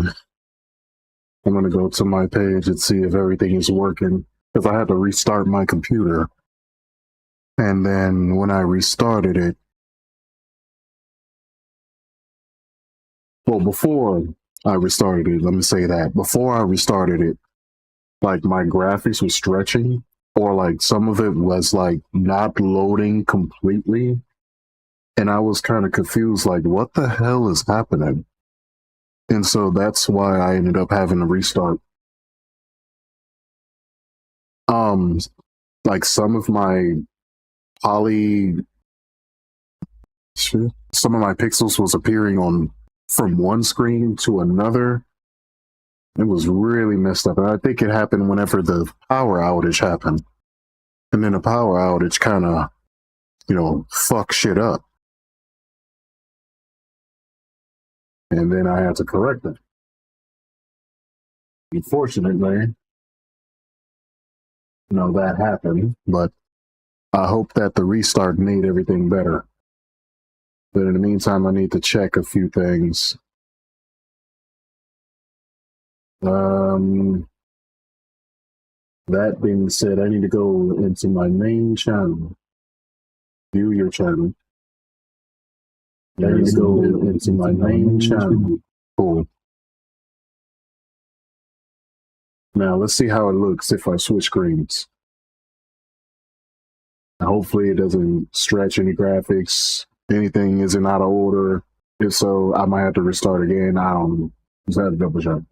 So I'm going to go to my page and see if everything is working, because I had to restart my computer. And then when I restarted it, well, before I restarted it, let me say that. Before I restarted it, like my graphics was stretching, or like some of it was like not loading completely. And I was kind of confused, like, what the hell is happening? And so that's why I ended up having to restart. Like some of my some of my pixels was appearing on from one screen to another. It was really messed up. And I think it happened whenever the power outage happened. And then the power outage kind of, fuck shit up. And then I had to correct it. Unfortunately, that happened, but I hope that the restart made everything better. But in the meantime, I need to check a few things. That being said, I need to go into my main channel. View your channel. I need to go into my main channel. Cool. Now let's see how it looks if I switch screens. Hopefully it doesn't stretch any graphics. Anything isn't out of order. If so, I might have to restart again. I don't know. Just had a double check.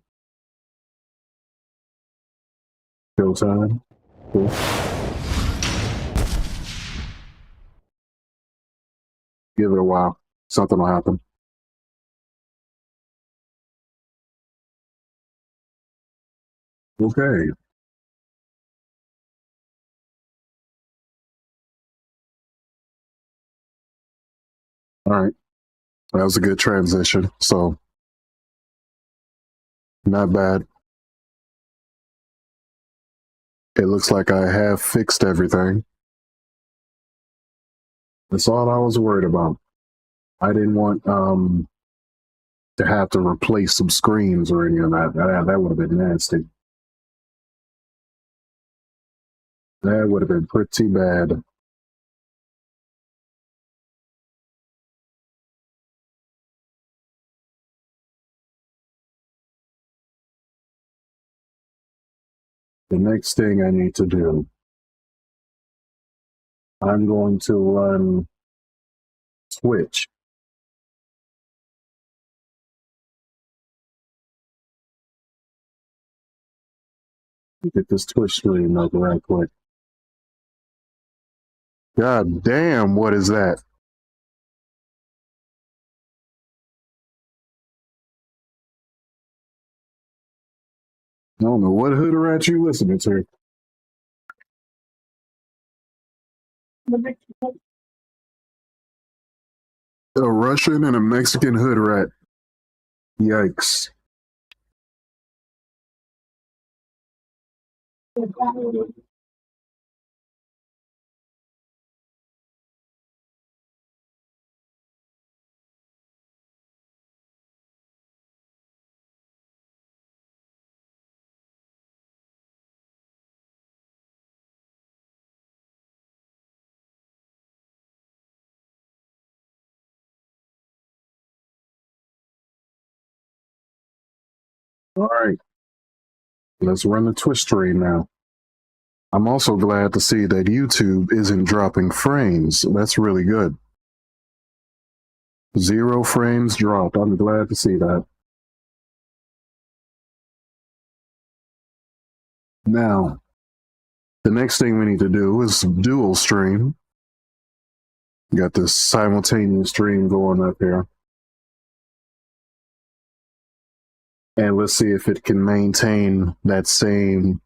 Go time. Cool. Give it a while. Something will happen. Okay. All right. That was a good transition. So, not bad. It looks like I have fixed everything. That's all I was worried about. I didn't want to have to replace some screens or any of that. That would have been nasty. That would have been pretty bad. The next thing I need to do, I'm going to run Twitch. Get this Twitch stream up right quick. God damn, what is that? I don't know what hood rat you listening to. A Russian and a Mexican hood rat. Yikes. All right. Let's run the Twitch stream now. I'm also glad to see that YouTube isn't dropping frames. That's really good. 0 frames dropped. I'm glad to see that. Now, the next thing we need to do is dual stream. Got this simultaneous stream going up here. And let's see if it can maintain that same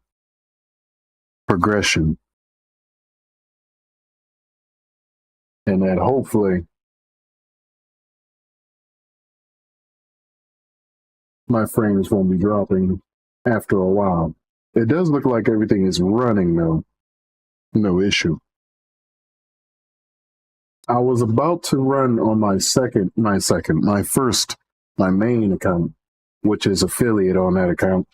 progression. And that hopefully my frames won't be dropping after a while. It does look like everything is running though. No issue. I was about to run on my main account. which is affiliate on that account.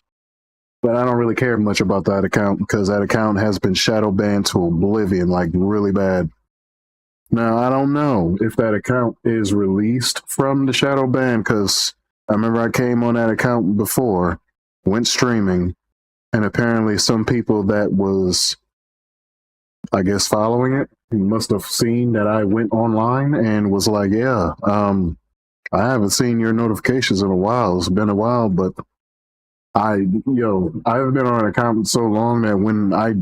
But I don't really care much about that account because that account has been shadow banned to oblivion, like really bad. Now, I don't know if that account is released from the shadow ban because I remember I came on that account before, went streaming, and apparently some people that was, I guess, following it must have seen that I went online and was like, yeah, I haven't seen your notifications in a while. It's been a while, but I've been on an account so long that when I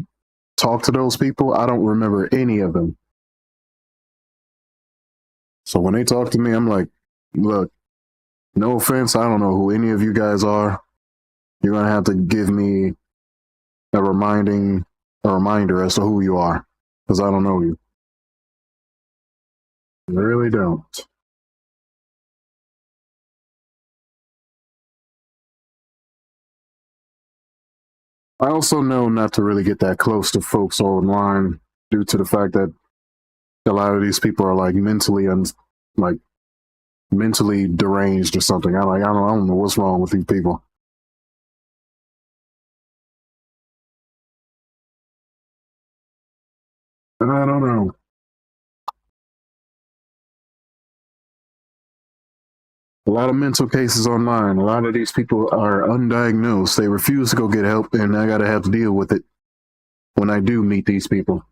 talk to those people, I don't remember any of them. So when they talk to me, I'm like, look, no offense, I don't know who any of you guys are. You're gonna have to give me a reminder as to who you are, because I don't know you. I really don't. I also know not to really get that close to folks online due to the fact that a lot of these people are like mentally deranged or something. I don't know what's wrong with these people. And I don't know. A lot of mental cases online. A lot of these people are undiagnosed. They refuse to go get help, and I gotta have to deal with it when I do meet these people.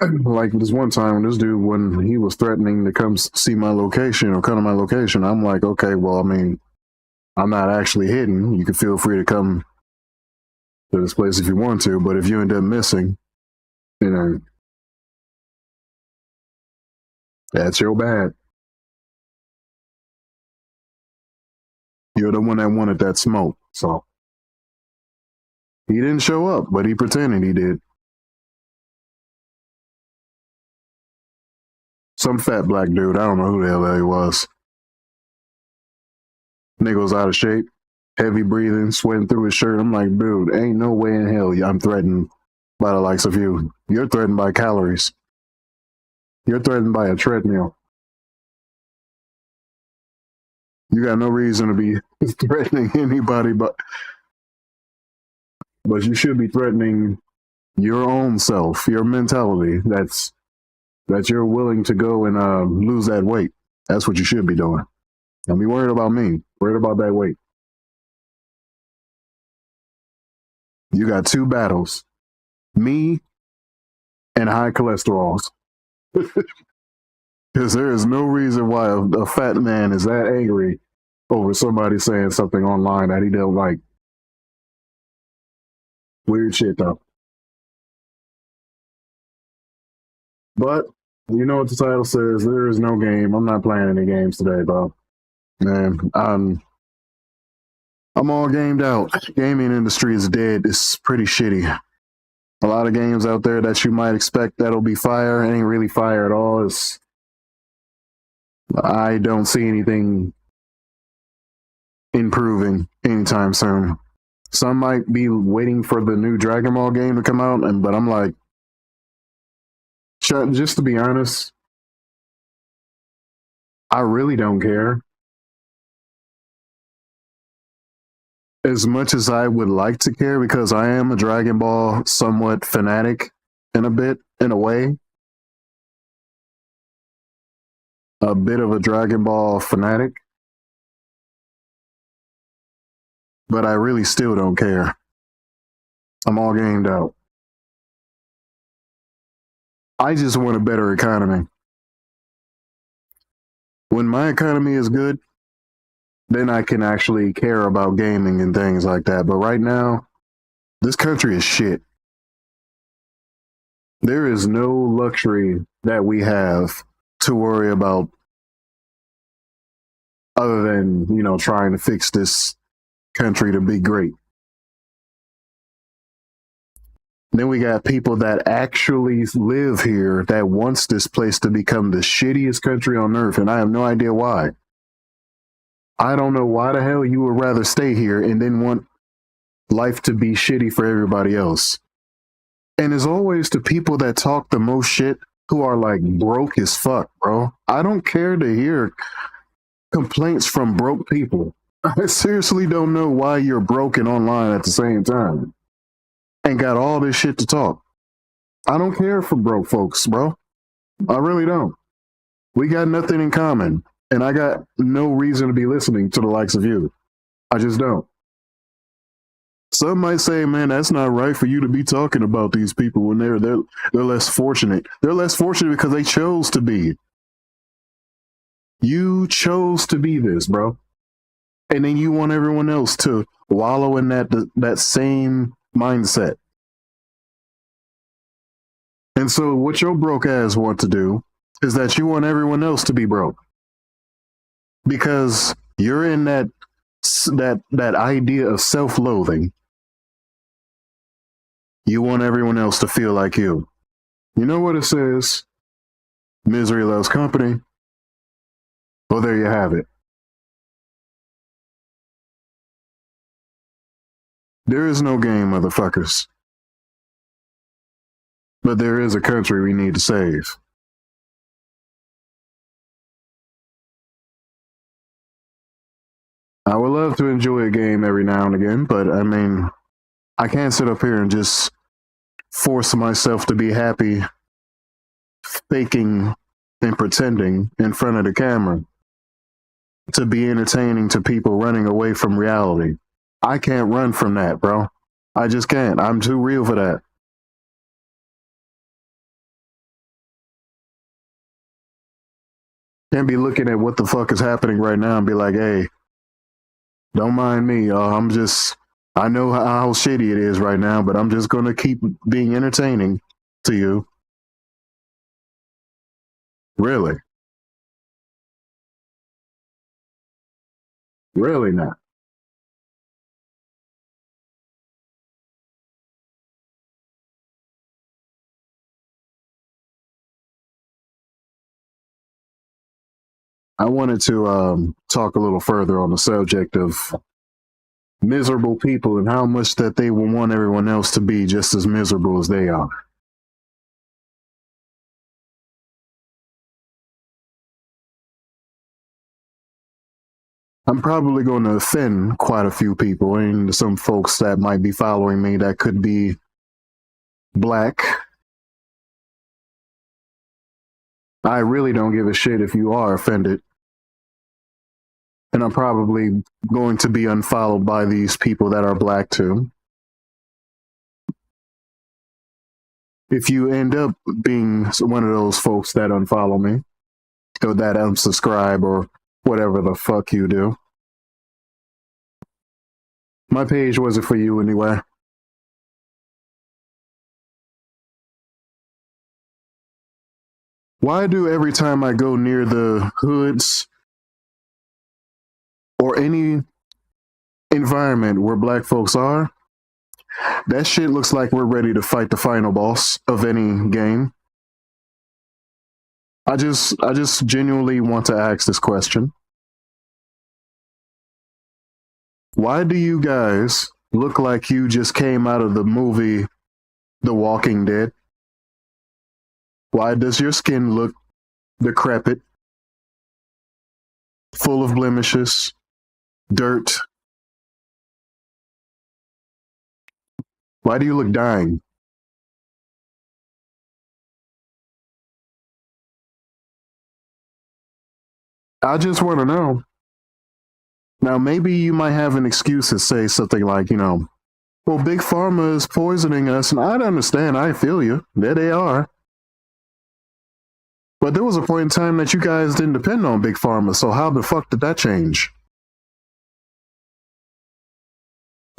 Like this one time, this dude, when he was threatening to come see my location or come to my location, I'm like, okay, well, I mean, I'm not actually hidden. You can feel free to come to this place if you want to, but if you end up missing, you know, that's your bad. You're the one that wanted that smoke. So he didn't show up, but he pretended he did. Some fat black dude. I don't know who the hell he was. Nigga was out of shape, heavy breathing, sweating through his shirt. I'm like, dude, ain't no way in hell I'm threatened by the likes of you. You're threatened by calories. You're threatened by a treadmill. You got no reason to be threatening anybody, but you should be threatening your own self, your mentality. That you're willing to go and lose that weight. That's what you should be doing. Don't be worried about me. Worried about that weight. You got two battles: me and high cholesterols. Because there is no reason why a fat man is that angry over somebody saying something online that he don't like. Weird shit, though. But you know what the title says? There is no game. I'm not playing any games today, bro. Man, I'm all gamed out. Gaming industry is dead. It's pretty shitty. A lot of games out there that you might expect that'll be fire ain't really fire at all. I don't see anything improving anytime soon. Some might be waiting for the new Dragon Ball game to come out, but I'm like, just to be honest, I really don't care. As much as I would like to care, because I am a Dragon Ball somewhat fanatic in a way. A bit of a Dragon Ball fanatic. But I really still don't care. I'm all gamed out. I just want a better economy. When my economy is good, then I can actually care about gaming and things like that. But right now, this country is shit. There is no luxury that we have to worry about other than, trying to fix this country to be great. Then we got people that actually live here that wants this place to become the shittiest country on earth, and I have no idea why. I don't know why the hell you would rather stay here and then want life to be shitty for everybody else. And as always, the people that talk the most shit who are like broke as fuck, bro. I don't care to hear complaints from broke people. I seriously don't know why you're broken online at the same time and got all this shit to talk. I don't care for broke folks, bro. I really don't. We got nothing in common, and I got no reason to be listening to the likes of you. I just don't. Some might say, man, that's not right for you to be talking about these people when they're less fortunate. They're less fortunate because they chose to be. You chose to be this, bro. And then you want everyone else to wallow in that same mindset. And so what your broke ass want to do is that you want everyone else to be broke. Because you're in that idea of self-loathing. You want everyone else to feel like you. You know what it says? Misery loves company. Well, there you have it. There is no game, motherfuckers. But there is a country we need to save. I would love to enjoy a game every now and again, but I mean, I can't sit up here and just force myself to be happy, faking and pretending in front of the camera to be entertaining to people running away from reality. I can't run from that, bro. I just can't. I'm too real for that. Can't be looking at what the fuck is happening right now and be like, hey, don't mind me. I know how shitty it is right now, but I'm just going to keep being entertaining to you. Really? Really not. I wanted to talk a little further on the subject of miserable people and how much that they will want everyone else to be just as miserable as they are. I'm probably going to offend quite a few people and some folks that might be following me that could be black. I really don't give a shit if you are offended. And I'm probably going to be unfollowed by these people that are black too. If you end up being one of those folks that unfollow me, or that unsubscribe, or whatever the fuck you do, my page wasn't for you anyway. Why do every time I go near the hoods or any environment where black folks are, that shit looks like we're ready to fight the final boss of any game? I just genuinely want to ask this question. Why do you guys look like you just came out of the movie The Walking Dead? Why does your skin look decrepit, full of blemishes, dirt? Why do you look dying? I just want to know. Now, maybe you might have an excuse to say something like, well, Big Pharma is poisoning us, and I'd understand. I feel you. There they are. But there was a point in time that you guys didn't depend on Big Pharma, so how the fuck did that change?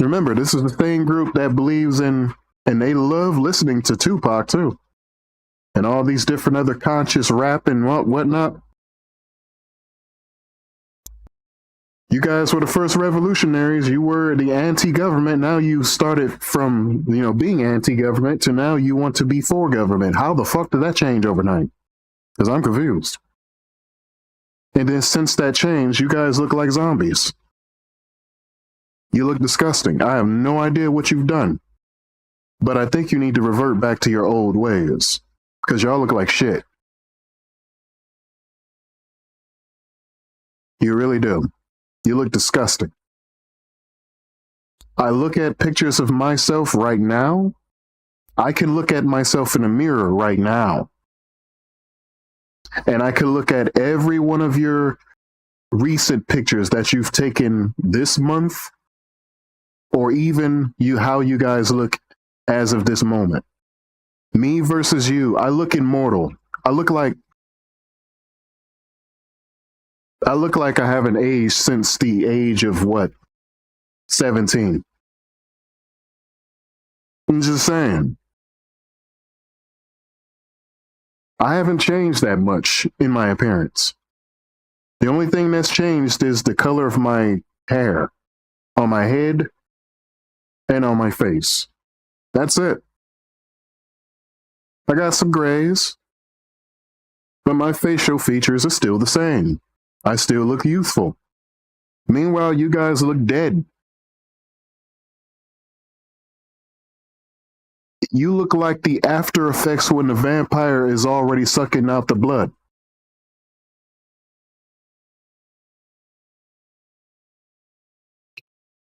Remember, this is the same group that believes in, and they love listening to Tupac too, and all these different other conscious rap and whatnot. You guys were the first revolutionaries. You were the anti-government. Now you started from, being anti-government to now you want to be for government. How the fuck did that change overnight? Because I'm confused. And then since that change, you guys look like zombies. You look disgusting. I have no idea what you've done. But I think you need to revert back to your old ways. Because y'all look like shit. You really do. You look disgusting. I look at pictures of myself right now. I can look at myself in a mirror right now. And I can look at every one of your recent pictures that you've taken this month, or even how you guys look as of this moment. Me versus you, I look immortal. I look like I haven't aged since the age of what? 17. I'm just saying. I haven't changed that much in my appearance. The only thing that's changed is the color of my hair on my head and on my face. That's it. I got some grays, but my facial features are still the same. I still look youthful. Meanwhile, you guys look dead. You look like the after effects when the vampire is already sucking out the blood.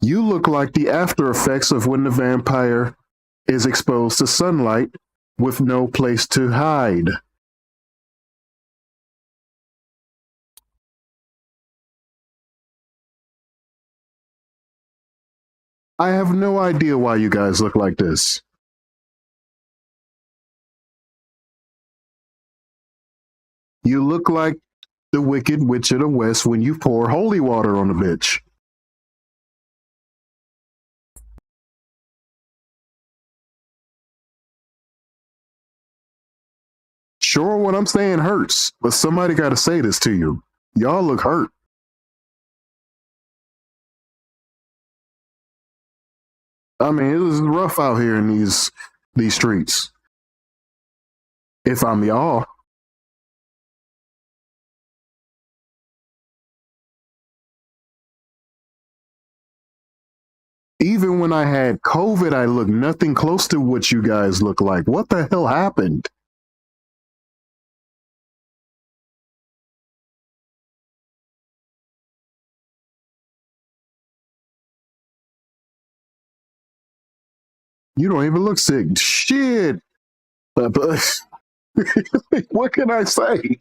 You look like the after effects of when the vampire is exposed to sunlight with no place to hide. I have no idea why you guys look like this. You look like the Wicked Witch of the West when you pour holy water on a bitch. Sure, what I'm saying hurts, but somebody got to say this to you. Y'all look hurt. I mean, it is rough out here in these streets. If I'm y'all. Even when I had COVID, I looked nothing close to what you guys look like. What the hell happened? You don't even look sick. Shit. But what can I say?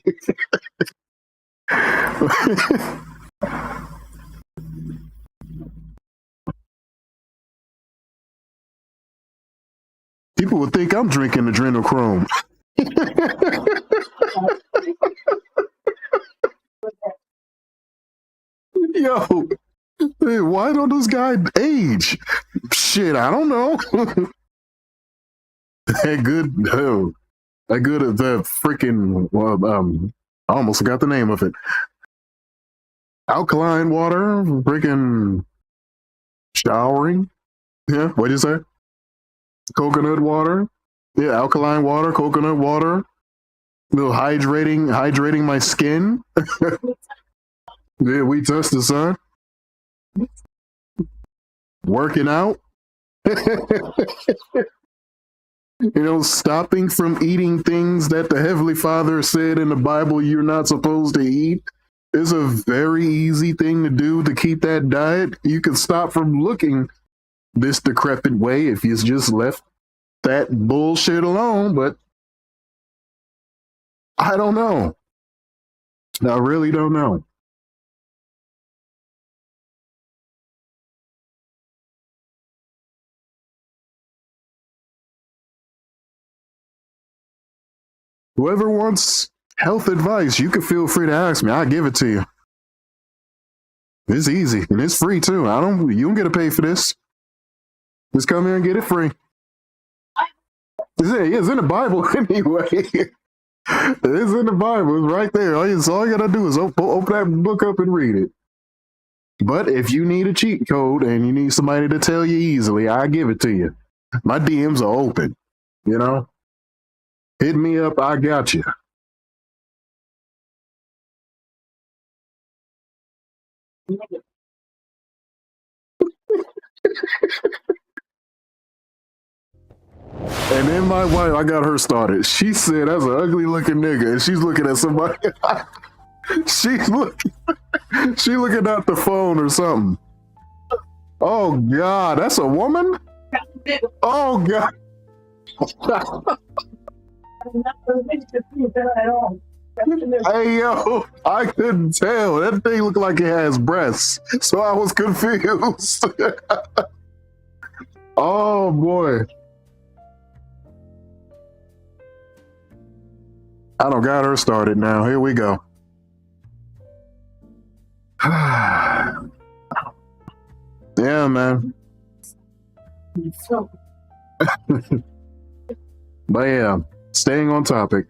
People would think I'm drinking adrenochrome. Yo, hey, why don't this guy age? Shit, I don't know. That good, the freaking, I almost forgot the name of it. Alkaline water, freaking showering. Yeah, what'd you say? Coconut water. Yeah, alkaline water, coconut water. Little hydrating my skin. Yeah, we touched the sun. Working out. Stopping from eating things that the Heavenly Father said in the Bible you're not supposed to eat is a very easy thing to do to keep that diet. You can stop from looking this decrepit way if you just left that bullshit alone, but I don't know. I really don't know. Whoever wants health advice, you can feel free to ask me. I'll give it to you. It's easy and it's free too. You don't get to pay for this. Just come here and get it free. It's in the Bible anyway. It's in the Bible. It's right there. All you gotta do is open that book up and read it. But if you need a cheat code and you need somebody to tell you easily, I give it to you. My DMs are open. Hit me up. I got you. And then my wife, I got her started. She said, "That's an ugly looking nigga," and she's looking at somebody. She look, she looking at the phone or something. Oh God, that's a woman. Oh God. Hey yo, I couldn't tell. That thing looked like it has breasts, so I was confused. Oh boy. I don't got her started now. Here we go. Yeah, man. But yeah, staying on topic.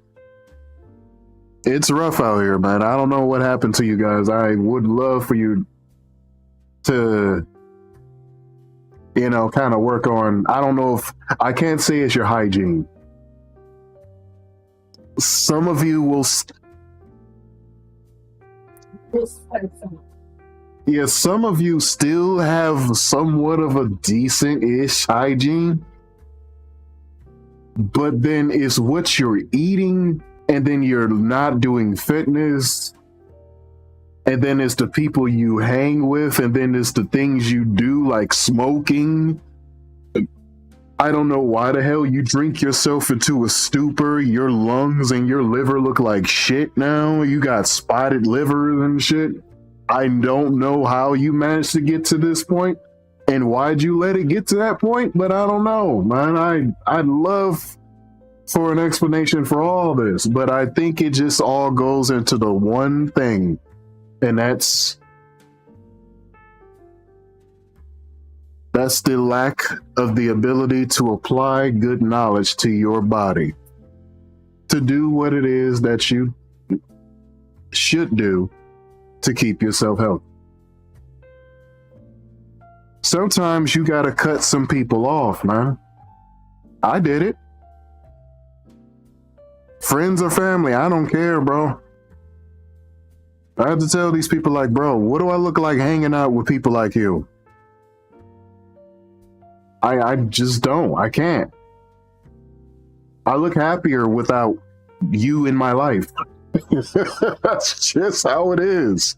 It's rough out here, man. I don't know what happened to you guys. I would love for you to, kind of work on, I don't know if, I can't say it's your hygiene. Some of you will, yeah, some of you still have somewhat of a decent-ish hygiene, but then it's what you're eating, and then you're not doing fitness, and then it's the people you hang with, and then it's the things you do, like smoking. I don't know why the hell you drink yourself into a stupor. Your lungs and your liver look like shit now. You got spotted liver and shit. I don't know how you managed to get to this point and why'd you let it get to that point, but I don't know, man. I'd love for an explanation for all this, but I think it just all goes into the one thing, and that's the lack of the ability to apply good knowledge to your body to do what it is that you should do to keep yourself healthy. Sometimes you gotta cut some people off, man. I did it. Friends or family, I don't care, bro. I have to tell these people, like, bro, what do I look like hanging out with people like you? I just don't. I can't. I look happier without you in my life. That's just how it is.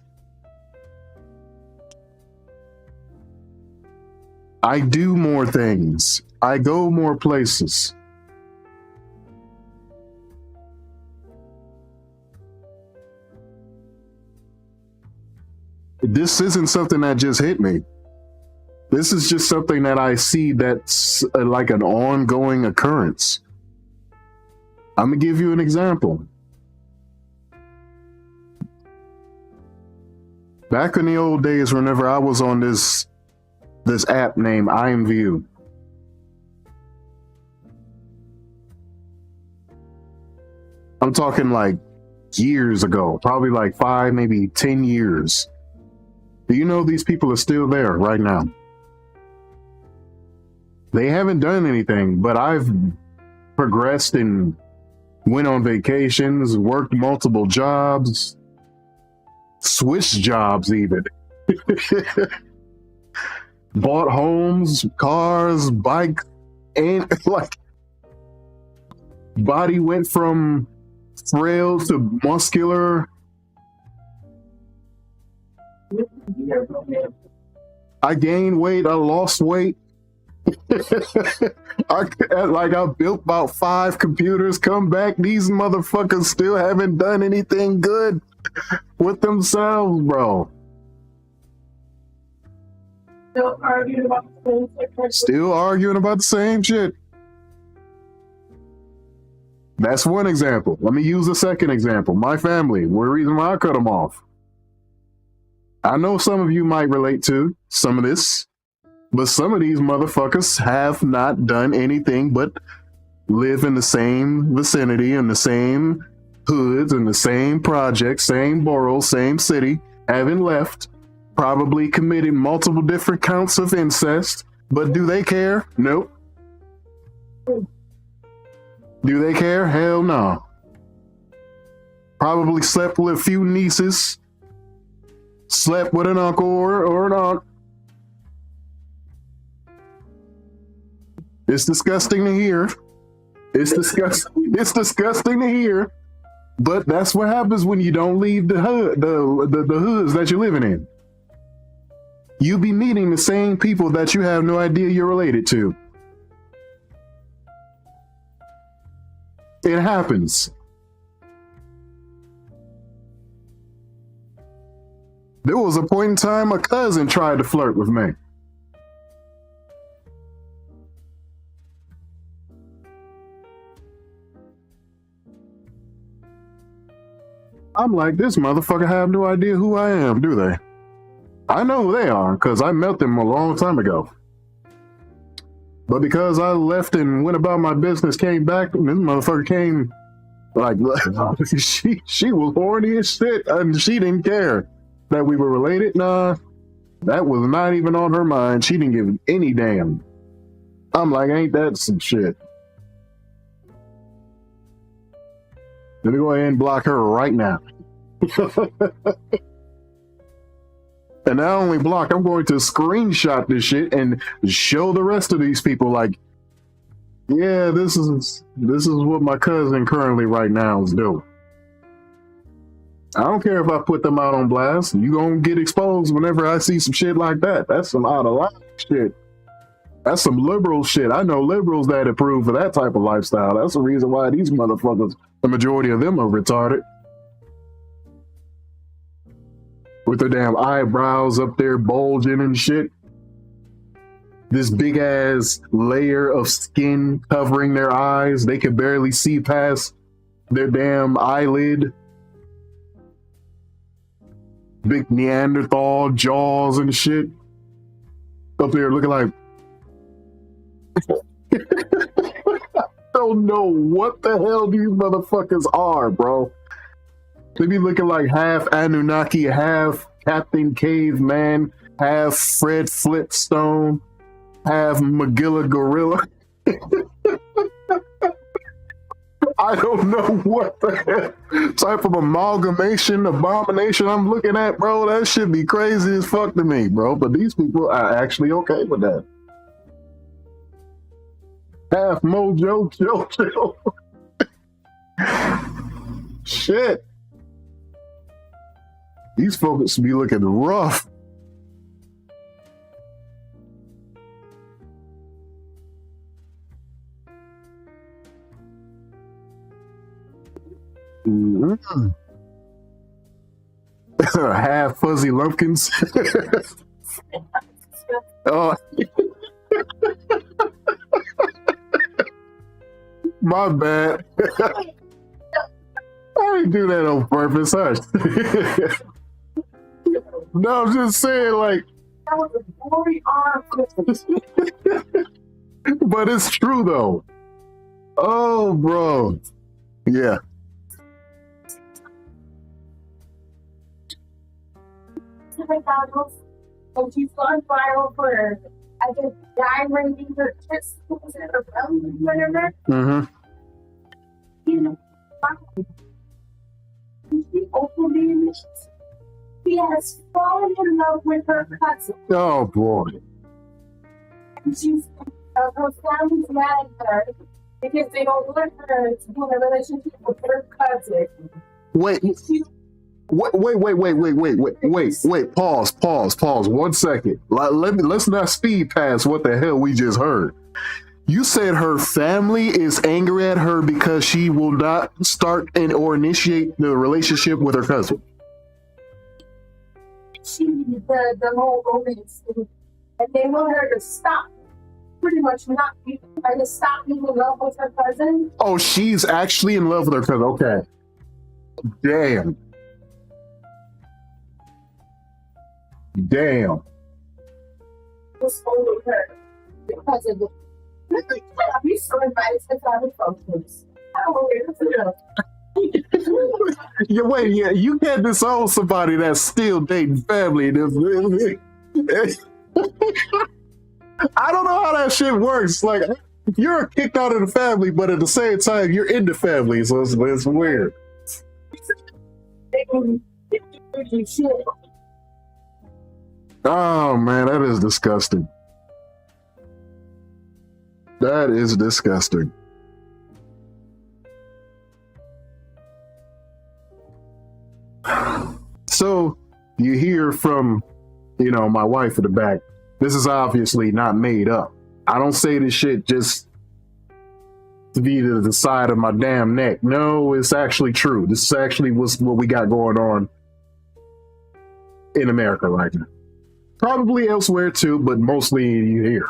I do more things. I go more places. This isn't something that just hit me. This is just something that I see that's like an ongoing occurrence. I'm gonna give you an example. Back in the old days, whenever I was on this app named IMView, I'm talking like years ago, probably like 5, maybe 10 years. Do you know these people are still there right now? They haven't done anything, but I've progressed and went on vacations, worked multiple jobs, switched jobs even. Bought homes, cars, bikes, and like body went from frail to muscular. I gained weight, I lost weight. I built about 5 computers, come back, these motherfuckers still haven't done anything good with themselves, bro. Still arguing about the same shit. That's one example. Let me use a second example. My family, the reason why I cut them off. I know some of you might relate to some of this, but some of these motherfuckers have not done anything but live in the same vicinity, in the same hoods, in the same projects, same boroughs, same city, haven't left, probably committed multiple different counts of incest, but do they care? Nope. Do they care? Hell no. Probably slept with a few nieces, slept with an uncle or an aunt. It's disgusting to hear. It's disgusting to hear. But that's what happens when you don't leave the hood, the hoods that you're living in. You be meeting the same people that you have no idea you're related to. It happens. There was a point in time a cousin tried to flirt with me. I'm like, this motherfucker have no idea who I am, do they? I know who they are, because I met them a long time ago. But because I left and went about my business, came back, and this motherfucker came, like, she was horny as shit, and she didn't care that we were related. Nah, that was not even on her mind. She didn't give any damn. I'm like, ain't that some shit? Let me go ahead and block her right now. And not only block, I'm going to screenshot this shit and show the rest of these people, like, yeah, this is what my cousin currently right now is doing. I don't care if I put them out on blast. You gonna get exposed whenever I see some shit like that. That's some out of line shit. That's some liberal shit. I know liberals that approve of that type of lifestyle. That's the reason why these motherfuckers, the majority of them, are retarded. With their damn eyebrows up there bulging and shit. This big ass layer of skin covering their eyes. They can barely see past their damn eyelid. Big Neanderthal jaws and shit. Up there looking like... I don't know what the hell these motherfuckers are, bro. They be looking like half Anunnaki, half Captain Caveman, half Fred Flintstone, half Magilla Gorilla. I don't know what the hell type of amalgamation, abomination I'm looking at, bro. That should be crazy as fuck to me, bro. But these people are actually okay with that. Half Mojo Jojo. Shit. These folks be looking rough. Mm-hmm. Half fuzzy lumpkins. Oh. My bad. I didn't do that on purpose, huh? No, I'm just saying, like. That was a gory arm. But it's true, though. Oh, bro. Yeah. And she's gone viral for, I guess, guy raping her kids in her belly, whatever. Mm-hmm. You know, she openly, she has fallen in love with her cousin. Oh boy. And she's, her family's mad at her because they don't want her to be in a relationship with her cousin. Wait. Wait. Pause. 1 second. Let's not speed past what the hell we just heard. You said her family is angry at her because she will not start or initiate the relationship with her cousin. The whole romance thing, and they want her to stop. Pretty much not trying to stop being in love with her cousin. Oh, she's actually in love with her cousin. Okay. Damn. Just only her because of the. I'm so embarrassed to family functions. I don't know where to go. Yeah, you can't disown somebody that's still dating family. I don't know how that shit works. Like, you're kicked out of the family, but at the same time, you're in the family, so it's weird. Oh man, that is disgusting. That is disgusting. So you hear from, my wife at the back, this is obviously not made up. I don't say this shit just to be to the side of my damn neck. No, it's actually true. This is actually what we got going on in America right now. Probably elsewhere too, but mostly here.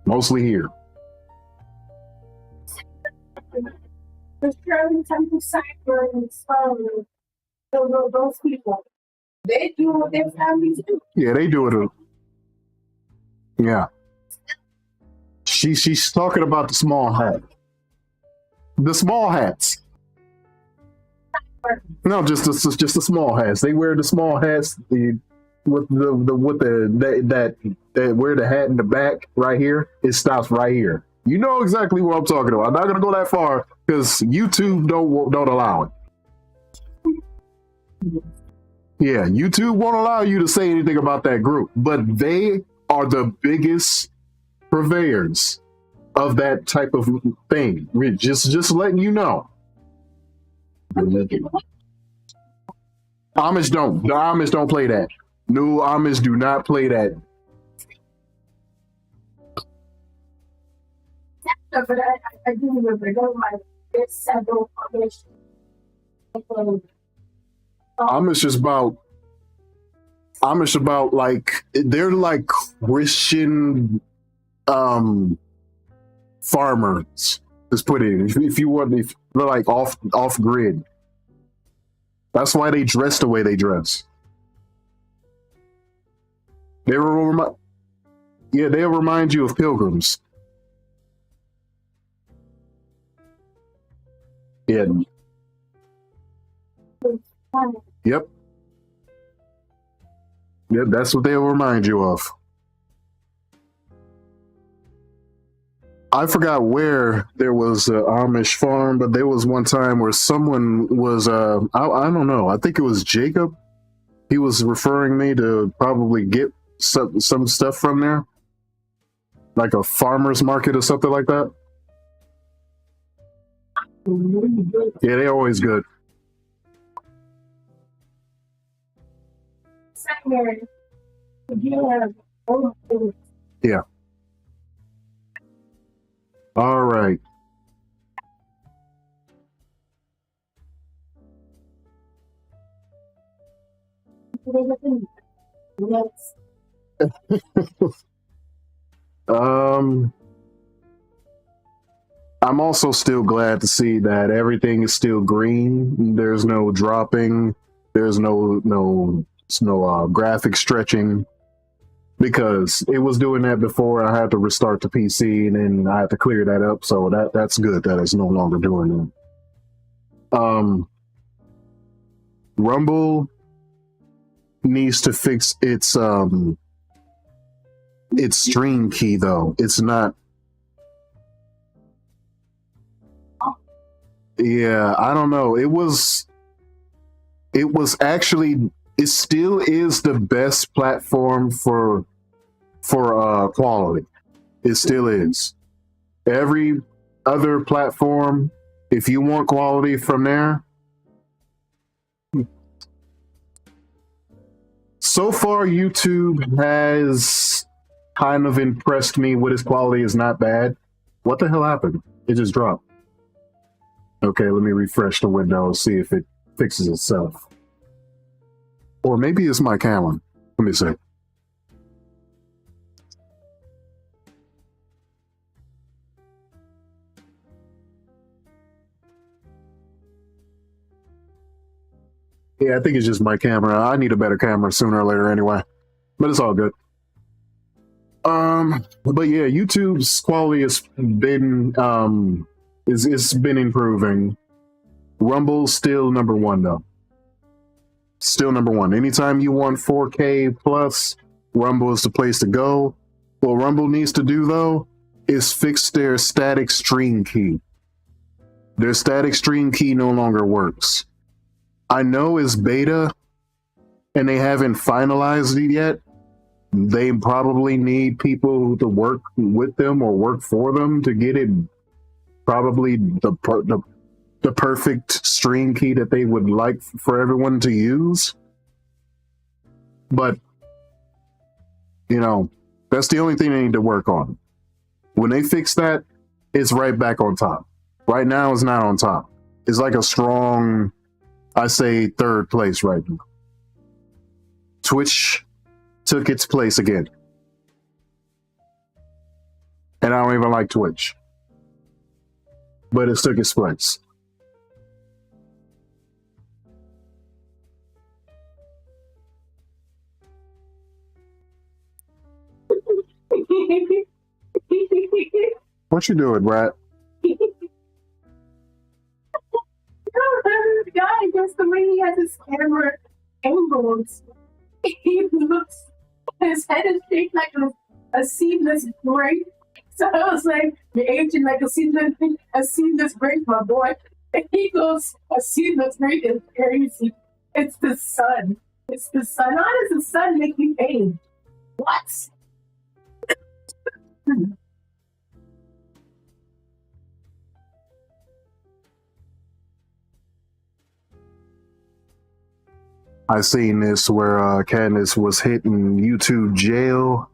Mostly here. The Shirley Temple Cyphers, those people, they do what their families do. Yeah, they do it. Yeah. She's talking about the small hat. The small hats. No, just the small hats. They wear the small hats with that wear the hat in the back right here. It stops right here. You know exactly what I'm talking about. I'm not gonna go that far because YouTube don't allow it. Yeah, YouTube won't allow you to say anything about that group, but they are the biggest purveyors of that type of thing. Just letting you know. Amish don't. The Amish don't play that. No, Amish do not play that. But I do remember there's several published. Amish about like they're like Christian farmers. Let's put it if you want, if they're like off grid. That's why they dress the way they dress. They'll remind you of pilgrims. Yeah. Yep. Yep, that's what they'll remind you of. I forgot where there was an Amish farm, but there was one time where someone was, I don't know, I think it was Jacob. He was referring me to probably get some stuff from there, like a farmer's market or something like that. Yeah, they're always good. Yeah. All right. I'm also still glad to see that everything is still green. There's no dropping. There's no graphic stretching, because it was doing that before. I had to restart the PC and then I had to clear that up. So that's good that it's no longer doing that. Rumble needs to fix its stream key though. It's not. Yeah, I don't know. It still is the best platform for quality. It still is. Every other platform, if you want quality from there, so far YouTube has kind of impressed me with its quality. Is not bad. What the hell happened? It just dropped. Okay, let me refresh the window, see if it fixes itself. Or maybe it's my camera. Let me see. Yeah, I think it's just my camera. I need a better camera sooner or later anyway. But it's all good. But yeah, YouTube's quality has been it's been improving. Rumble's still number one though. Still number one. Anytime you want 4K plus, Rumble is the place to go. What Rumble needs to do though is fix their static stream key. Their static stream key no longer works. I know it's beta and they haven't finalized it yet. They probably need people to work with them or work for them to get it probably the the perfect stream key that they would like for everyone to use. But, you know, that's the only thing they need to work on. When they fix that, it's right back on top. Right now, it's not on top. It's like a strong, I say, third place right now. Twitch took its place again. And I don't even like Twitch. But it took its place. What you doing, Rat? The guy, just the way he has his camera angled, he looks, his head is shaped like a seamless grape. So I was like, you're aging like a seamless grape, my boy. And he goes, a seamless grape is crazy. It's the sun. It's the sun. How does the sun make you age? What? I seen this where Candace was hitting YouTube jail,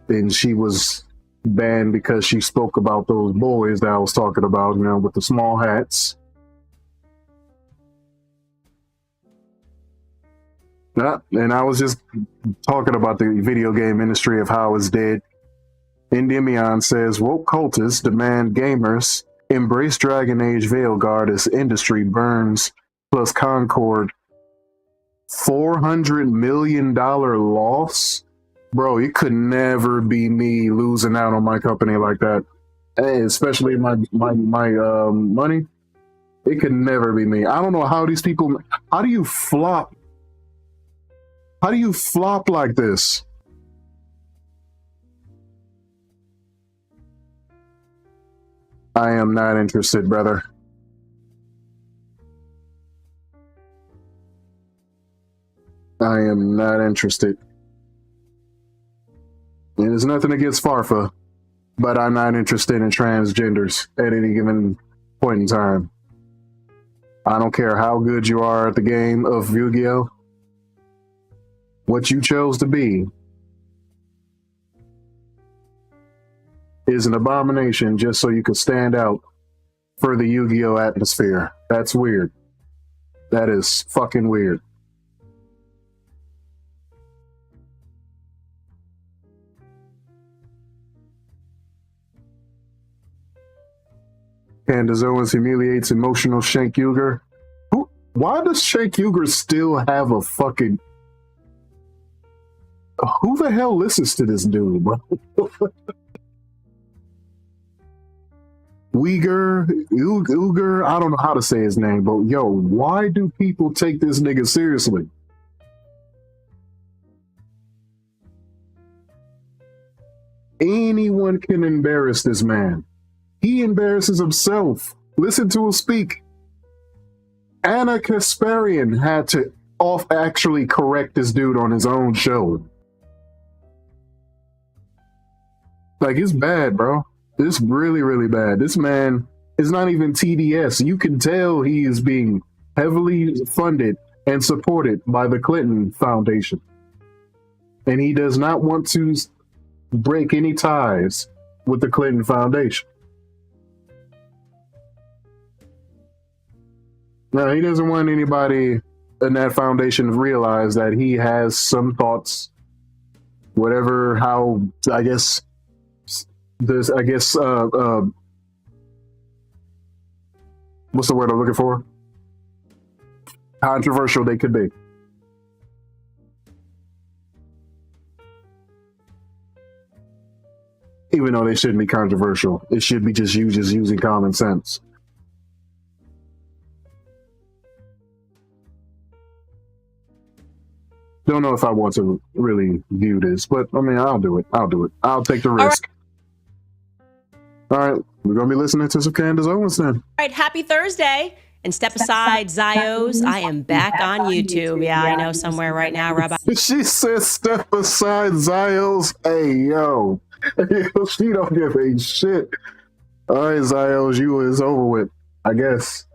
and she was banned because she spoke about those boys that I was talking about, you know, with the small hats. Yeah, and I was just talking about the video game industry of how it's dead. Endymion says, woke cultists demand gamers embrace Dragon Age Veilguard as industry burns plus Concord. $400 million loss? Bro, it could never be me losing out on my company like that. Hey, especially my money. It could never be me. I don't know how these people, how do you flop? How do you flop like this? I am not interested, brother. I am not interested. And there's nothing against Farfa, but I'm not interested in transgenders at any given point in time. I don't care how good you are at the game of Yu-Gi-Oh! What you chose to be is an abomination just so you could stand out for the Yu-Gi-Oh! Atmosphere. That's weird. That is fucking weird. Candace Owens humiliates emotional Shank Uger. Why does Shank Uger still have a fucking... Who the hell listens to this dude, bro? Uger, I don't know how to say his name, but yo, why do people take this nigga seriously? Anyone can embarrass this man. He embarrasses himself. Listen to him speak. Anna Kasparian had to actually correct this dude on his own show. Like, it's bad, bro. It's really, really bad. This man is not even TDS. You can tell he is being heavily funded and supported by the Clinton Foundation. And he does not want to break any ties with the Clinton Foundation. No, he doesn't want anybody in that foundation to realize that he has some thoughts, whatever, how, I guess, what's the word I'm looking for? Controversial they could be. Even though they shouldn't be controversial. It should be just using common sense. Don't know if I want to really view this, but I mean, I'll do it. I'll take the risk. All right, we're going to be listening to some Candace Owens then. All right, happy Thursday. And step aside, Zios. I am back on YouTube. Yeah, I know, somewhere right now, Rabbi. She said step aside, Zios. Hey, yo. She don't give a shit. All right, Zios, you is over with. I guess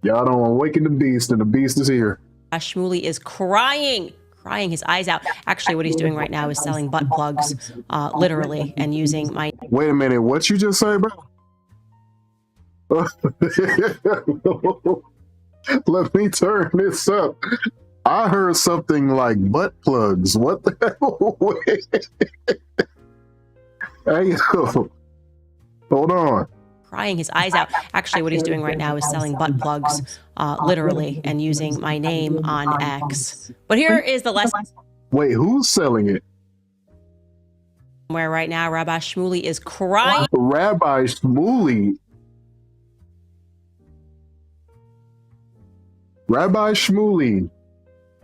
y'all don't awaken the beast, and the beast is here. Shmuley is crying his eyes out. Actually, what he's doing right now is selling butt plugs, literally, and using my... Wait a minute, what you just say, bro? Let me turn this up. I heard something like butt plugs. What the hell? Hey, yo. Hold on. Crying his eyes out. Actually, what he's doing right now is selling butt plugs, literally, and using my name on X. But here is the lesson. Wait, who's selling it? Where right now Rabbi Shmuley is crying. Rabbi Shmuley. Rabbi Shmuley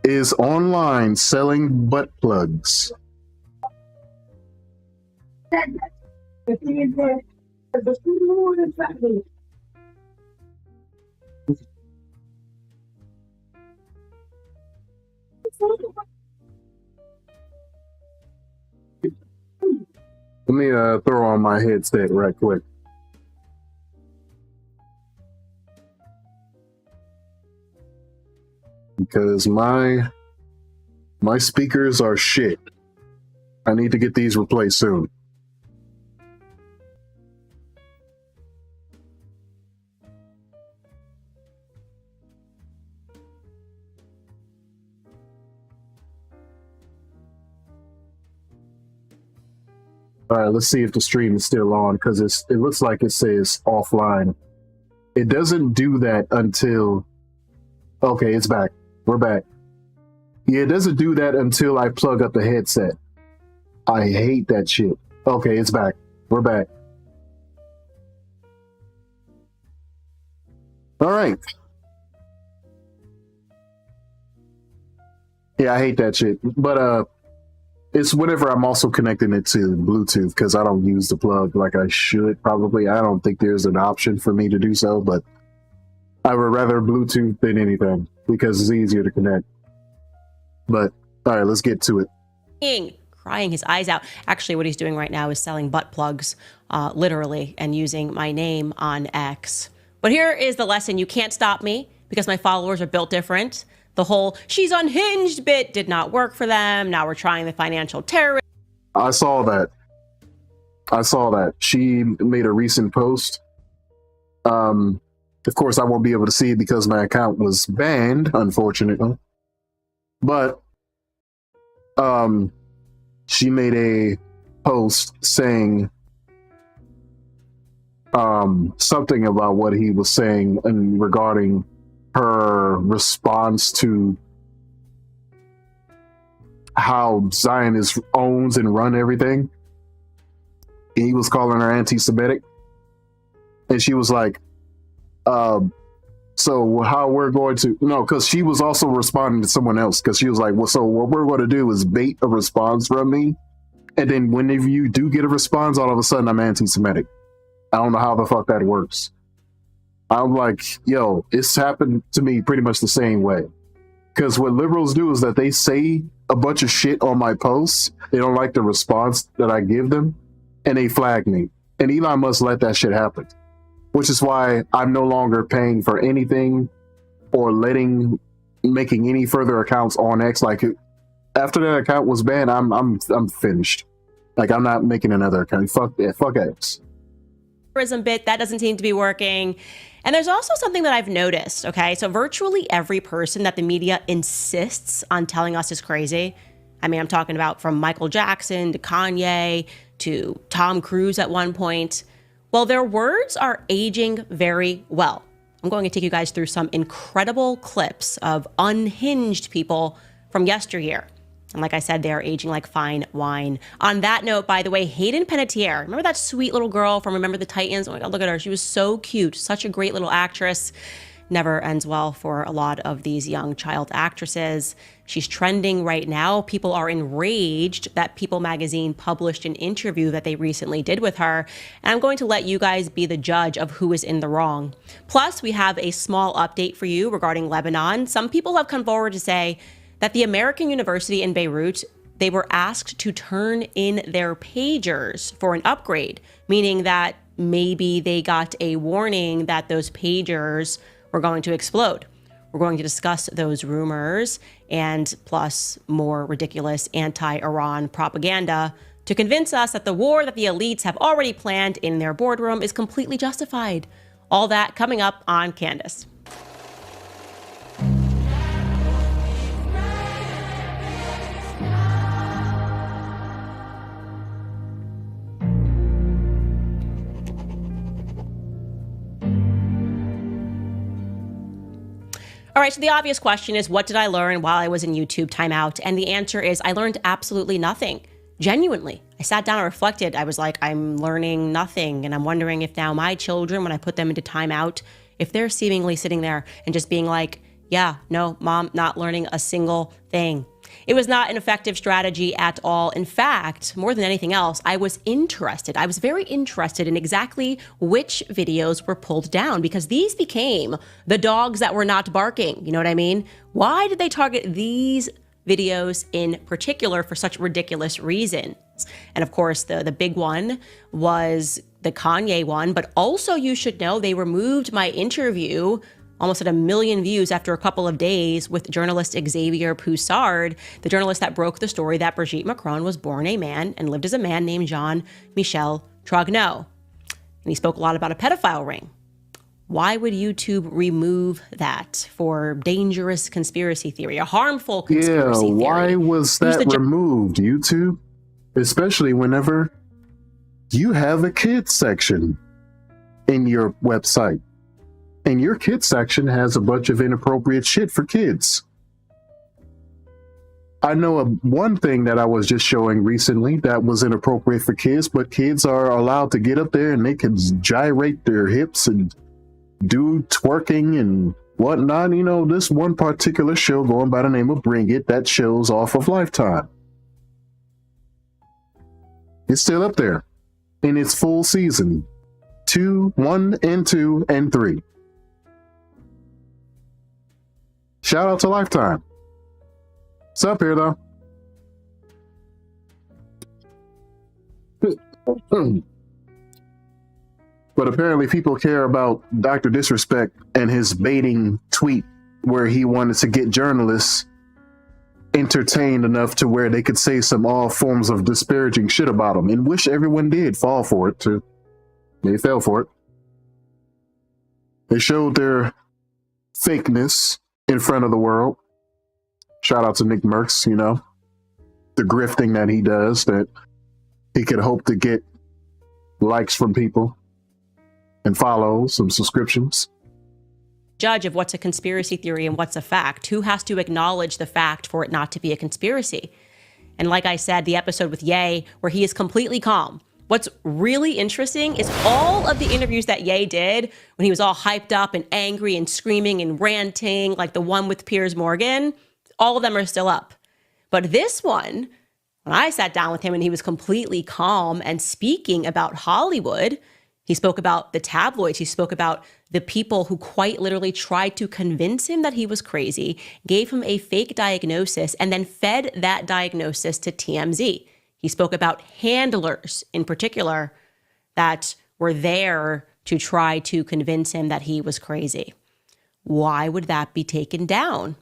is online selling butt plugs. The thing is that the food is something. Let me throw on my headset right quick. Because my speakers are shit. I need to get these replaced soon. All right, let's see if the stream is still on, because it looks like it says offline. It doesn't do that until... Okay, it's back. We're back. Yeah, it doesn't do that until I plug up the headset. I hate that shit. Okay, it's back. We're back. All right. Yeah, I hate that shit. But it's whenever I'm also connecting it to Bluetooth, because I don't use the plug like I should probably. I don't think there's an option for me to do so, but I would rather Bluetooth than anything because it's easier to connect. But all right, let's get to it. Crying his eyes out. Actually, what he's doing right now is selling butt plugs, literally, and using my name on X. But here is the lesson. You can't stop me because my followers are built different. The whole she's unhinged bit did not work for them. Now we're trying the financial terrorist. I saw that. She made a recent post. Of course, I won't be able to see it because my account was banned, unfortunately. But she made a post saying something about what he was saying and regarding her response to how Zionists owns and run everything. He was calling her anti-Semitic, and she was like, so how we're going to, no, because she was also responding to someone else, because she was like, well, so what we're going to do is bait a response from me, and then whenever you do get a response, all of a sudden I'm anti-Semitic. I don't know how the fuck that works. I'm like, yo, it's happened to me pretty much the same way. Because what liberals do is that they say a bunch of shit on my posts. They don't like the response that I give them, and they flag me. And Elon Musk let that shit happen, which is why I'm no longer paying for anything or making any further accounts on X. Like, after that account was banned, I'm finished. Like, I'm not making another account. Fuck that. Fuck X. Bit that doesn't seem to be working. And there's also something that I've noticed. Okay, so virtually every person that the media insists on telling us is crazy. I mean, I'm talking about from Michael Jackson to Kanye to Tom Cruise at one point. Well, their words are aging very well. I'm going to take you guys through some incredible clips of unhinged people from yesteryear. And like I said, they are aging like fine wine. On that note, by the way, Hayden Panettiere, remember that sweet little girl from Remember the Titans? Oh my God, look at her. She was so cute. Such a great little actress. Never ends well for a lot of these young child actresses. She's trending right now. People are enraged that People magazine published an interview that they recently did with her. And I'm going to let you guys be the judge of who is in the wrong. Plus, we have a small update for you regarding Lebanon. Some people have come forward to say that the American University in Beirut, they were asked to turn in their pagers for an upgrade, meaning that maybe they got a warning that those pagers were going to explode. We're going to discuss those rumors and plus more ridiculous anti-Iran propaganda to convince us that the war that the elites have already planned in their boardroom is completely justified. All that coming up on Candace. All right, so the obvious question is, what did I learn while I was in YouTube timeout? And the answer is, I learned absolutely nothing. Genuinely. I sat down and reflected. I was like, I'm learning nothing. And I'm wondering if now my children, when I put them into timeout, if they're seemingly sitting there and just being like, yeah, no, mom, not learning a single thing. It was not an effective strategy at all. In fact, more than anything else, I was interested. I was very interested in exactly which videos were pulled down because these became the dogs that were not barking. You know what I mean? Why did they target these videos in particular for such ridiculous reasons? And of course, the big one was the Kanye one, but also you should know they removed my interview almost at 1 million views after a couple of days with journalist Xavier Poussard, the journalist that broke the story that Brigitte Macron was born a man and lived as a man named Jean-Michel Trogneau. And he spoke a lot about a pedophile ring. Why would YouTube remove that for dangerous conspiracy theory, a harmful conspiracy theory? Why was that removed, YouTube? Especially whenever you have a kids section in your website. And your kids section has a bunch of inappropriate shit for kids. I know one thing that I was just showing recently that was inappropriate for kids, but kids are allowed to get up there and they can gyrate their hips and do twerking and whatnot. You know, this one particular show going by the name of Bring It, that show's off of Lifetime. It's still up there in its full season. 1 and 2 and 3. Shout out to Lifetime. It's up here though. But apparently people care about Dr. Disrespect and his baiting tweet where he wanted to get journalists entertained enough to where they could say some all forms of disparaging shit about him, and wish everyone did fall for it too. They fell for it. They showed their fakeness in front of the world. Shout out to Nick Merckx, you know, the grifting that he does, that he could hope to get likes from people and follows, some subscriptions. Judge of what's a conspiracy theory and what's a fact. Who has to acknowledge the fact for it not to be a conspiracy? And like I said, the episode with Ye, where he is completely calm. What's really interesting is all of the interviews that Ye did when he was all hyped up and angry and screaming and ranting, like the one with Piers Morgan, all of them are still up. But this one, when I sat down with him and he was completely calm and speaking about Hollywood, he spoke about the tabloids, he spoke about the people who quite literally tried to convince him that he was crazy, gave him a fake diagnosis, and then fed that diagnosis to TMZ. He spoke about handlers in particular that were there to try to convince him that he was crazy. Why would that be taken down?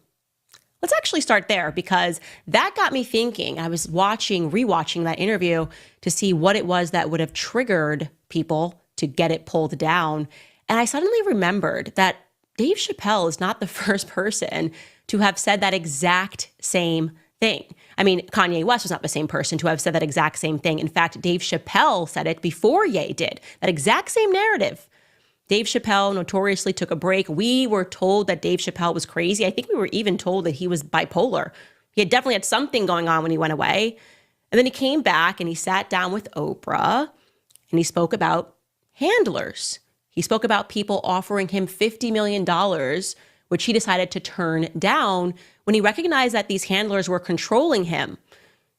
Let's actually start there, because that got me thinking. I was rewatching that interview to see what it was that would have triggered people to get it pulled down. And I suddenly remembered that Dave Chappelle is not the first person to have said that exact same thing. I mean, Kanye West was not the same person to have said that exact same thing. In fact, Dave Chappelle said it before Ye did, that exact same narrative. Dave Chappelle notoriously took a break. We were told that Dave Chappelle was crazy. I think we were even told that he was bipolar. He had definitely had something going on when he went away. And then he came back and he sat down with Oprah and he spoke about handlers. He spoke about people offering him $50 million, which he decided to turn down when he recognized that these handlers were controlling him.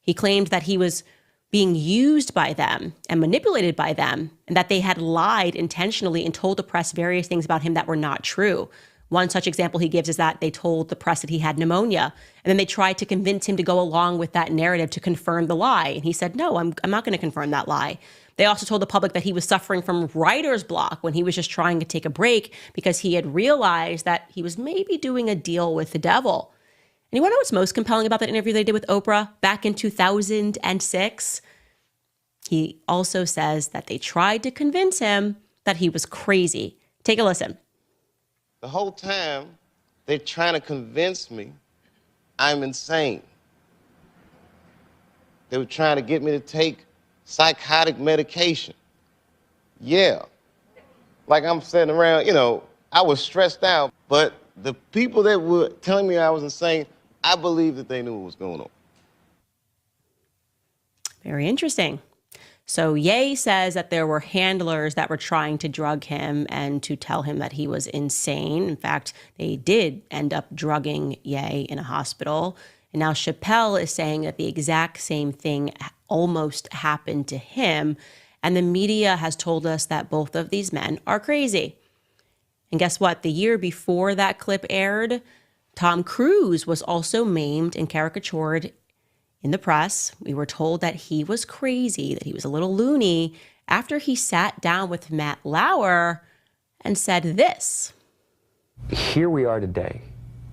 He claimed that he was being used by them and manipulated by them, and that they had lied intentionally and told the press various things about him that were not true. One such example he gives is that they told the press that he had pneumonia, and then they tried to convince him to go along with that narrative to confirm the lie. And he said, no, I'm not going to confirm that lie. They also told the public that he was suffering from writer's block when he was just trying to take a break because he had realized that he was maybe doing a deal with the devil. And you want to know what's most compelling about that interview they did with Oprah back in 2006? He also says that they tried to convince him that he was crazy. Take a listen. The whole time, they're trying to convince me I'm insane. They were trying to get me to take psychotic medication. Yeah. Like I'm sitting around, I was stressed out, but the people that were telling me I was insane, I believe that they knew what was going on. Very interesting. So Ye says that there were handlers that were trying to drug him and to tell him that he was insane. In fact, they did end up drugging Ye in a hospital. And now Chappelle is saying that the exact same thing almost happened to him. And the media has told us that both of these men are crazy. And guess what? The year before that clip aired, Tom Cruise was also maimed and caricatured in the press. We were told that he was crazy, that he was a little loony, after he sat down with Matt Lauer and said this. Here we are today,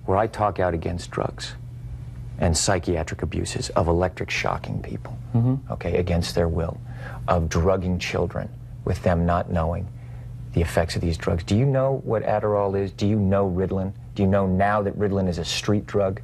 where I talk out against drugs and psychiatric abuses of electric shocking people, okay, against their will, of drugging children with them not knowing the effects of these drugs. Do you know what Adderall is? Do you know Ritalin? Do you know now that Ritalin is a street drug?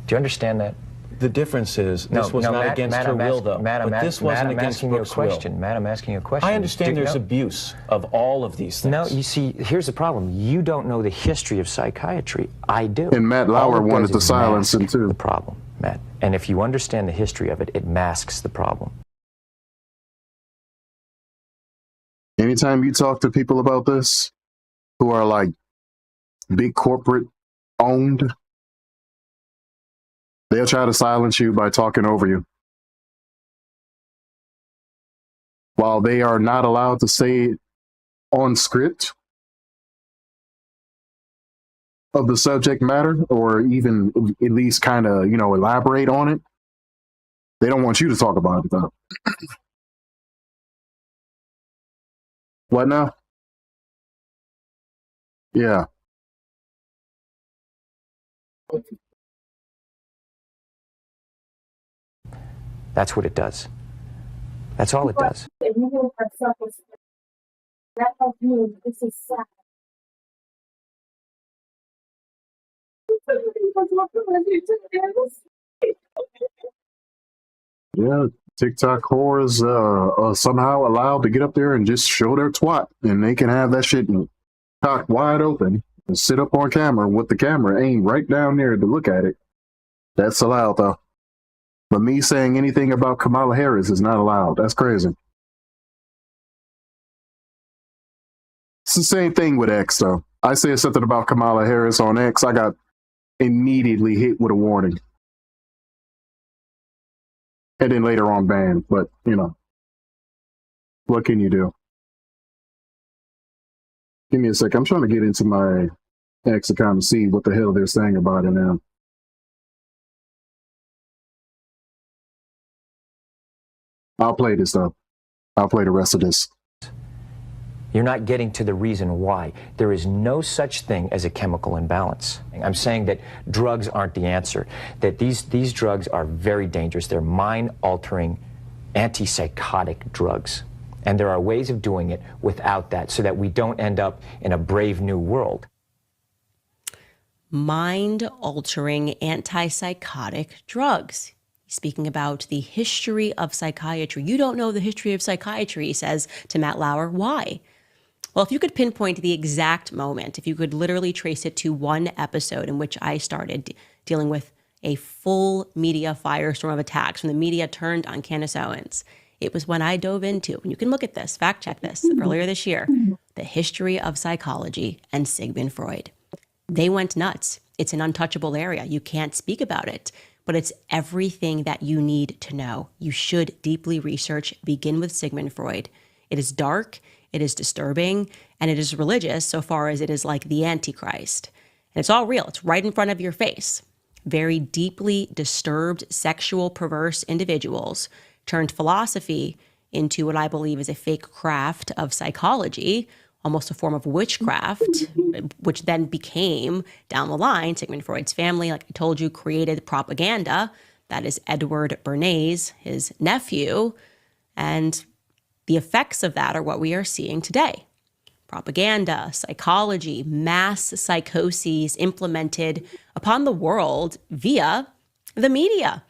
Do you understand that? The difference is this was not against her will, though. But this wasn't against Brooke's will. Matt, I'm asking you a question. I understand there's abuse of all of these things. No, you see, here's the problem. You don't know the history of psychiatry. I do. And Matt Lauer wanted to silence him, too. The problem, Matt. And if you understand the history of it, it masks the problem. Anytime you talk to people about this, who are like big corporate owned, they'll try to silence you by talking over you. While they are not allowed to say it on script of the subject matter, or even at least kind of, elaborate on it, they don't want you to talk about it, though. What now? Yeah. That's what it does. That's all it does. That of you, this is sad. Yeah, TikTok whores are somehow allowed to get up there and just show their twat, and they can have that shit cocked wide open and sit up on camera with the camera aimed right down there to look at it. That's allowed, though. But me saying anything about Kamala Harris is not allowed. That's crazy. It's the same thing with X, though. I said something about Kamala Harris on X, I got immediately hit with a warning. And then later on banned, but, what can you do? Give me a sec. I'm trying to get into my X account and see what the hell they're saying about it now. I'll play this, though. I'll play the rest of this. You're not getting to the reason why. There is no such thing as a chemical imbalance. I'm saying that drugs aren't the answer, that these drugs are very dangerous. They're mind-altering, antipsychotic drugs. And there are ways of doing it without that so that we don't end up in a brave new world. Mind-altering, antipsychotic drugs. Speaking about the history of psychiatry. You don't know the history of psychiatry, he says to Matt Lauer. Why? Well, if you could pinpoint the exact moment, if you could literally trace it to one episode in which I started dealing with a full media firestorm of attacks when the media turned on Candace Owens, it was when I dove into, and you can look at this, fact check this, earlier this year, the history of psychology and Sigmund Freud. They went nuts. It's an untouchable area. You can't speak about it, but it's everything that you need to know. You should deeply research, begin with Sigmund Freud. It is dark. it is disturbing, and it is religious so far as it is like the Antichrist. And it's all real. It's right in front of your face. Very deeply disturbed, sexual, perverse individuals turned philosophy into what I believe is a fake craft of psychology, almost a form of witchcraft, which then became, down the line, Sigmund Freud's family, like I told you, created propaganda. That is Edward Bernays, his nephew. And the effects of that are what we are seeing today. Propaganda, psychology, mass psychoses implemented upon the world via the media.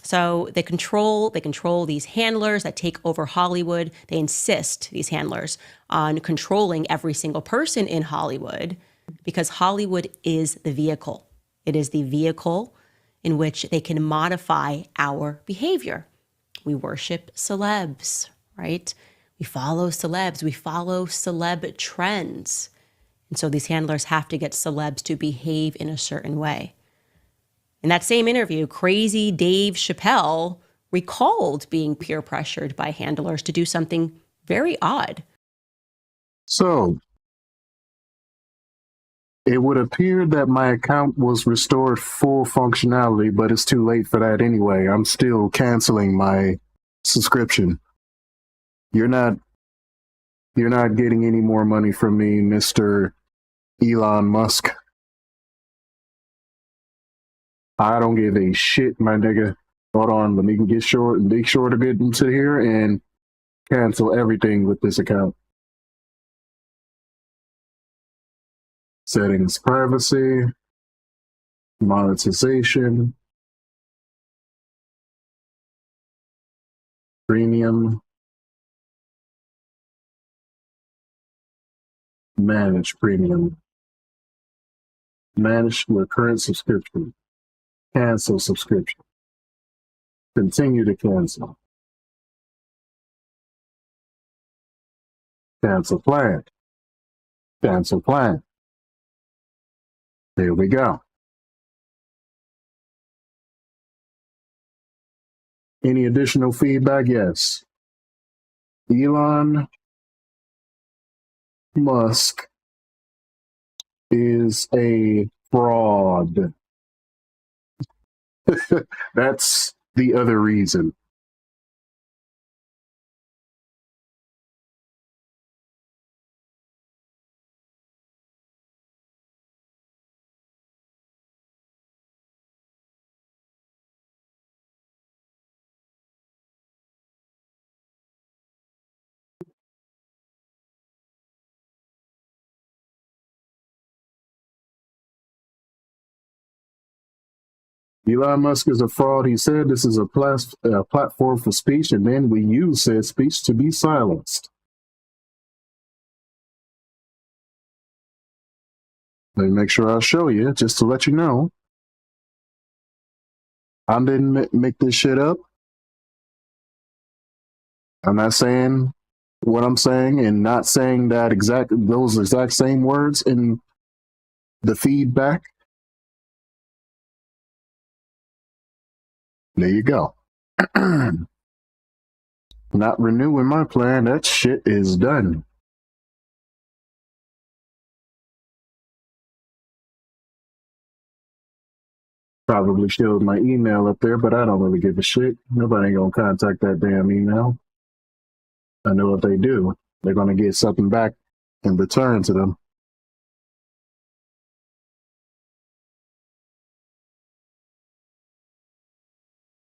So they control these handlers that take over Hollywood. They insist, these handlers, on controlling every single person in Hollywood because Hollywood is the vehicle. It is the vehicle in which they can modify our behavior. We worship celebs, right? We follow celebs. We follow celeb trends. And so these handlers have to get celebs to behave in a certain way. In that same interview, crazy Dave Chappelle recalled being peer pressured by handlers to do something very odd. So, it would appear that my account was restored full functionality, but it's too late for that anyway. I'm still canceling my subscription. You're not getting any more money from me, Mr. Elon Musk. I don't give a shit, my nigga. Hold on, let me be sure to get into here and cancel everything with this account. Settings, privacy, monetization, premium, manage premium, manage recurrent subscription, cancel subscription, continue to cancel, cancel plan, cancel plan. There we go. Any additional feedback? Yes. Elon Musk is a fraud. That's the other reason. Elon Musk is a fraud. He said this is a platform for speech, and then we use said speech to be silenced. Let me make sure I'll show you, just to let you know. I didn't make this shit up. I'm not saying what I'm saying and not saying that those exact same words in the feedback. There you go. Not renewing my plan. That shit is done. Probably showed my email up there, but I don't really give a shit. Nobody ain't gonna contact that damn email. I know if they do, they're gonna get something back in return to them.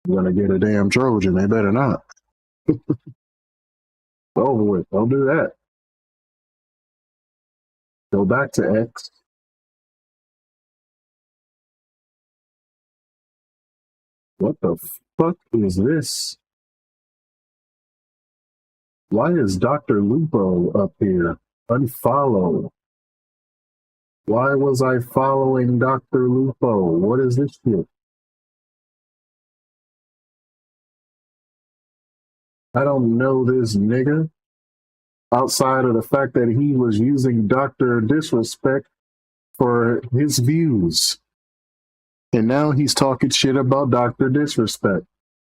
You're gonna get a damn Trojan. They better not. Over with. Don't do that. Go back to X. What the fuck is this? Why is Dr. Lupo up here? Unfollow. Why was I following Dr. Lupo? What is this shit? I don't know this nigga. Outside of the fact that he was using Dr. Disrespect for his views. And now he's talking shit about Dr. Disrespect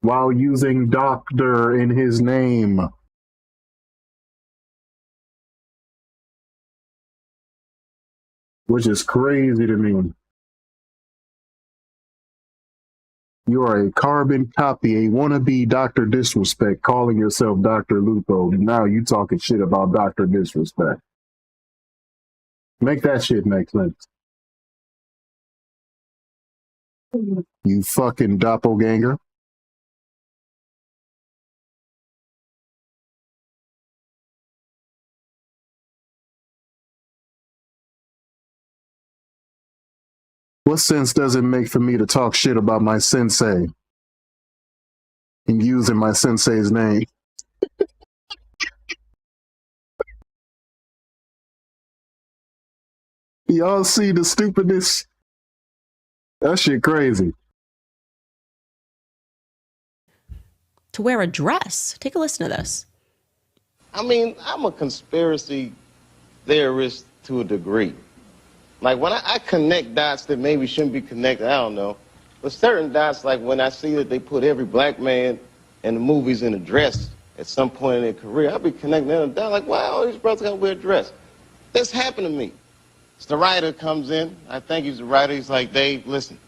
while using doctor in his name. which is crazy to me. You are a carbon copy, a wannabe Dr. Disrespect, calling yourself Dr. Lupo. Now you talking shit about Dr. Disrespect. Make that shit make sense. You fucking doppelganger. What sense does it make for me to talk shit about my sensei and using my sensei's name? Y'all see the stupidness? That shit crazy. To wear a dress. Take a listen to this. I mean, I'm a conspiracy theorist to a degree. Like, when I connect dots that maybe shouldn't be connected, I don't know. But certain dots, like when I see that they put every black man in the movies in a dress at some point in their career, I'll be connecting them down like, wow, all these brothers got to wear a dress. This happened to me. So the writer comes in. I think he's the writer. He's like, Dave, listen,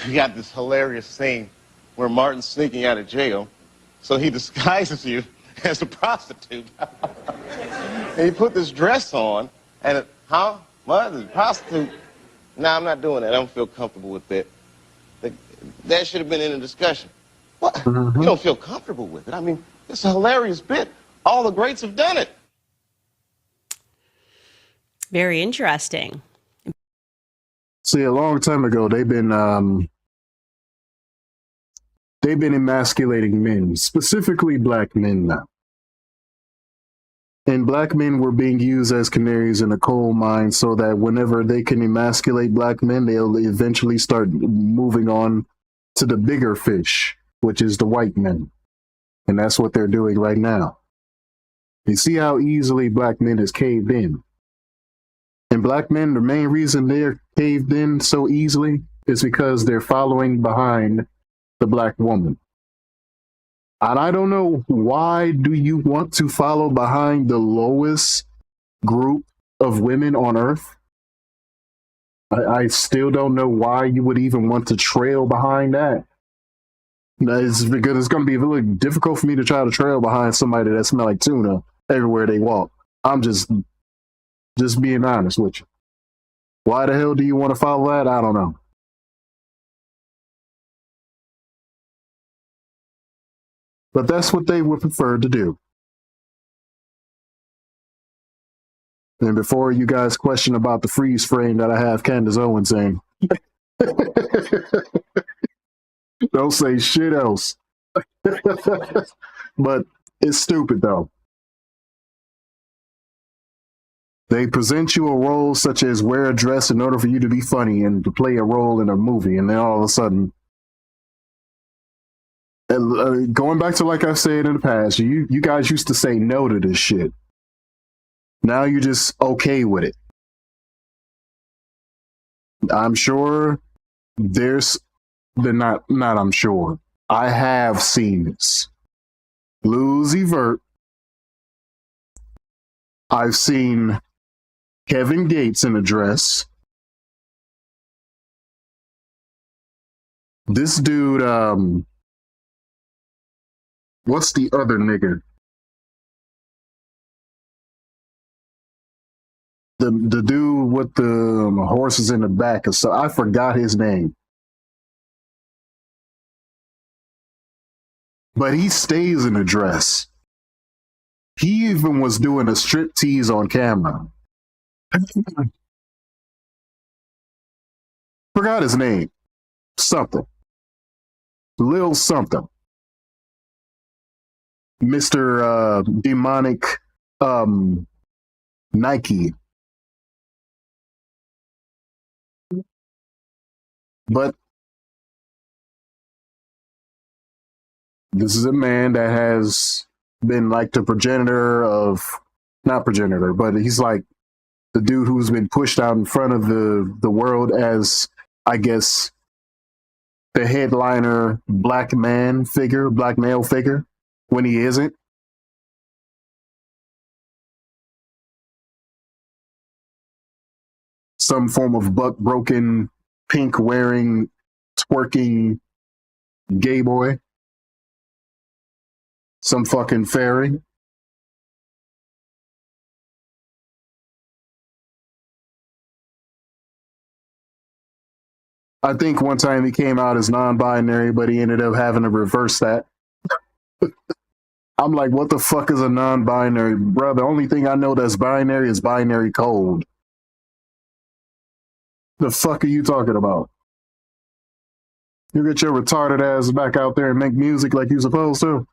we got this hilarious scene where Martin's sneaking out of jail. So he disguises you as a prostitute. And he put this dress on, and huh? What? A prostitute? No, I'm not doing that. I don't feel comfortable with that. That should have been in the discussion. What? You don't feel comfortable with it? I mean, it's a hilarious bit. All the greats have done it. Very interesting. See, a long time ago, they've been emasculating men, specifically black men now. And black men were being used as canaries in a coal mine so that whenever they can emasculate black men, they'll eventually start moving on to the bigger fish, which is the white men. And that's what they're doing right now. You see how easily black men is caved in. And black men, the main reason they're caved in so easily is because they're following behind the black woman. And I don't know, why do you want to follow behind the lowest group of women on earth? I still don't know why you would even want to trail behind that. It's because it's going to be really difficult for me to try to trail behind somebody that smells like tuna everywhere they walk. I'm just being honest with you. Why the hell do you want to follow that? I don't know. But that's what they would prefer to do. And before you guys question about the freeze frame that I have Candace Owens in, don't say shit else. But it's stupid though. They present you a role such as wear a dress in order for you to be funny and to play a role in a movie, and then all of a sudden, going back to like I said in the past, you guys used to say no to this shit. Now you're just okay with it. I'm sure I'm sure. I have seen this. Lucy Vert. I've seen Kevin Gates in a dress. This dude, what's the other nigga? The dude with the horses in the back. So I forgot his name. But he stays in a dress. He even was doing a strip tease on camera. Forgot his name. Something. Lil something. Mr. Demonic Nike. But this is a man that has been like the progenitor of, not progenitor, but he's like the dude who's been pushed out in front of the world as, I guess, the headliner black male figure, when he isn't. some form of buck broken, pink wearing, twerking gay boy. Some fucking fairy. I think one time he came out as non-binary, but he ended up having to reverse that. I'm like, what the fuck is a non-binary? Bro, the only thing I know that's binary is binary code. The fuck are you talking about? You get your retarded ass back out there and make music like you supposed to.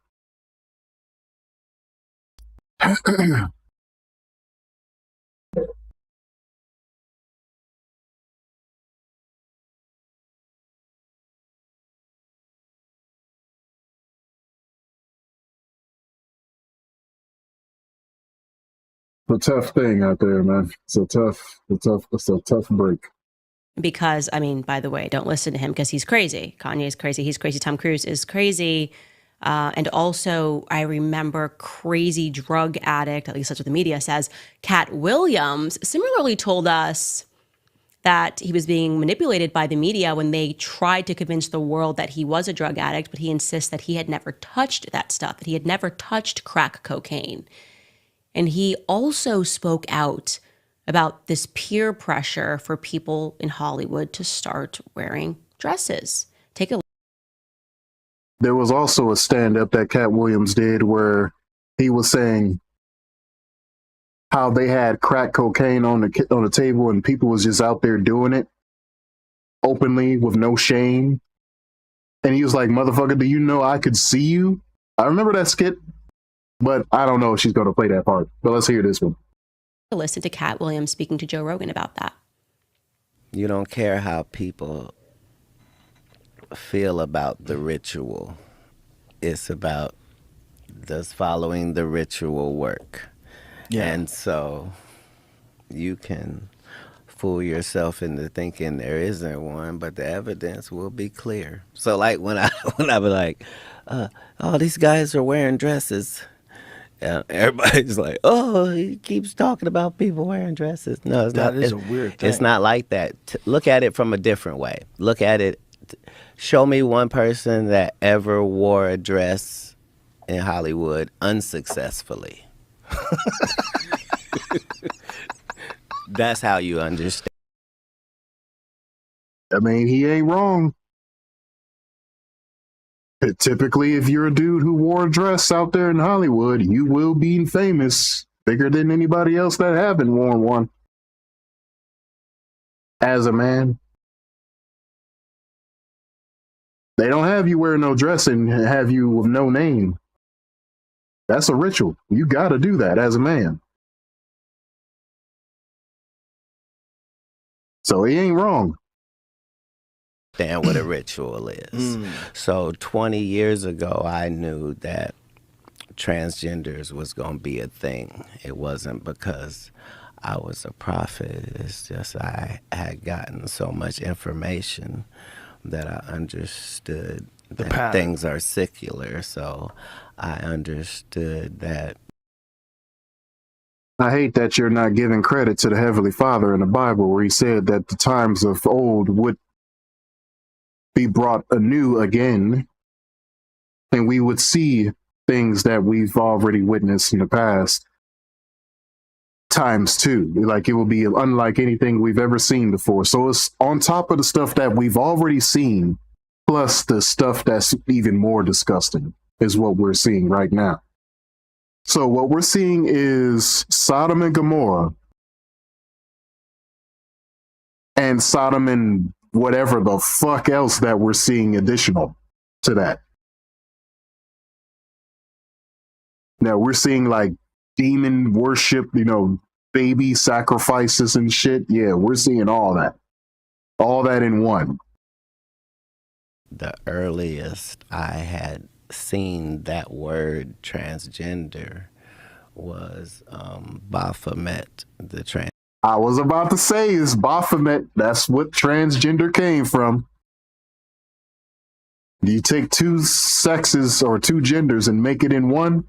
A tough thing out there, man. It's a tough break. Because, I mean, by the way, don't listen to him because he's crazy. Kanye's crazy. He's crazy. Tom Cruise is crazy. And also, I remember crazy drug addict, at least that's what the media says, Cat Williams, similarly told us that he was being manipulated by the media when they tried to convince the world that he was a drug addict, but he insists that he had never touched that stuff, that he had never touched crack cocaine. And he also spoke out about this peer pressure for people in Hollywood to start wearing dresses. Take a There was also a stand-up that Cat Williams did where he was saying how they had crack cocaine on the table and people was just out there doing it openly with no shame. And he was like, motherfucker, do you know I could see you? I remember that skit, but I don't know if she's going to play that part. But let's hear this one. listen to Cat Williams speaking to Joe Rogan about that. You don't care how people feel about the ritual. It's about does following the ritual work. Yeah. And so you can fool yourself into thinking there isn't one, but the evidence will be clear. So like when I be like, oh, these guys are wearing dresses. And everybody's like, oh, he keeps talking about people wearing dresses. No, it's not. That is a weird thing. It's not like that. Look at it from a different way. Look at it. Show me one person that ever wore a dress in Hollywood unsuccessfully. That's how you understand. I mean, he ain't wrong. Typically, if you're a dude who wore a dress out there in Hollywood, you will be famous, bigger than anybody else that haven't worn one. As a man. They don't have you wear no dress and have you with no name. That's a ritual. You got to do that as a man. So he ain't wrong. Understand what a ritual is. So 20 years ago, I knew that transgenders was going to be a thing. It wasn't because I was a prophet. It's just I had gotten so much information that I understood that things are secular. So I understood that. I hate that you're not giving credit to the Heavenly Father in the Bible, where he said that the times of old would be brought anew again, and we would see things that we've already witnessed in the past times two. Like it will be unlike anything we've ever seen before. So it's on top of the stuff that we've already seen, plus the stuff that's even more disgusting is what we're seeing right now. So what we're seeing is Sodom and Gomorrah and Sodom and whatever the fuck else that we're seeing additional to that. Now we're seeing like demon worship, baby sacrifices and shit. Yeah, we're seeing all that in one. The earliest I had seen that word transgender was Baphomet, the trans. I was about to say is Baphomet. That's what transgender came from. You take two sexes or two genders and make it in one.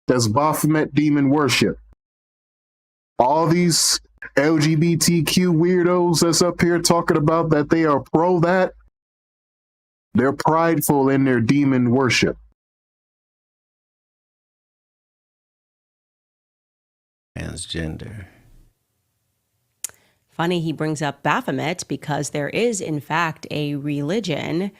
That's Baphomet demon worship. All these LGBTQ weirdos that's up here talking about that they are pro that, they're prideful in their demon worship. Transgender. Funny he brings up Baphomet because there is, in fact, a religion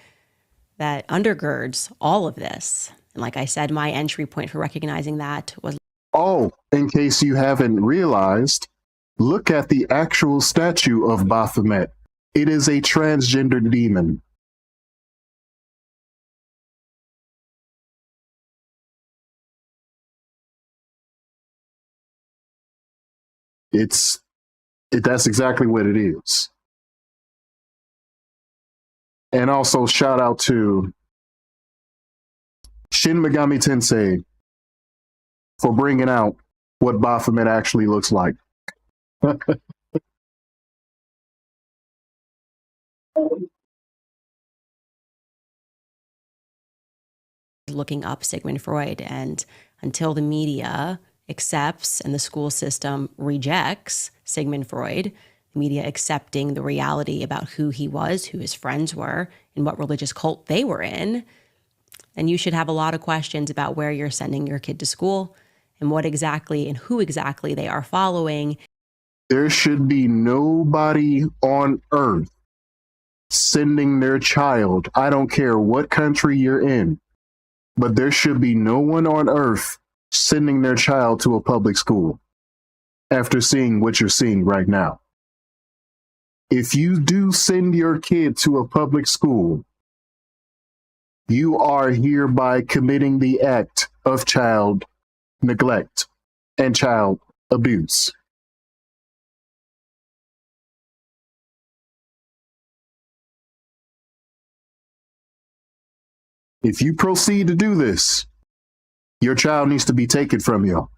that undergirds all of this. And like I said, my entry point for recognizing that was... Oh, in case you haven't realized, look at the actual statue of Baphomet. It is a transgender demon. That's exactly what it is. And also shout out to Shin Megami Tensei for bringing out what Baphomet actually looks like. Looking up Sigmund Freud, and until the media accepts and the school system rejects Sigmund Freud, the media accepting the reality about who he was, who his friends were, and what religious cult they were in, then you should have a lot of questions about where you're sending your kid to school and what exactly and who exactly they are following. There should be nobody on earth sending their child, I don't care what country you're in, but there should be no one on earth sending their child to a public school after seeing what you're seeing right now. If you do send your kid to a public school, you are hereby committing the act of child neglect and child abuse. If you proceed to do this, your child needs to be taken from you.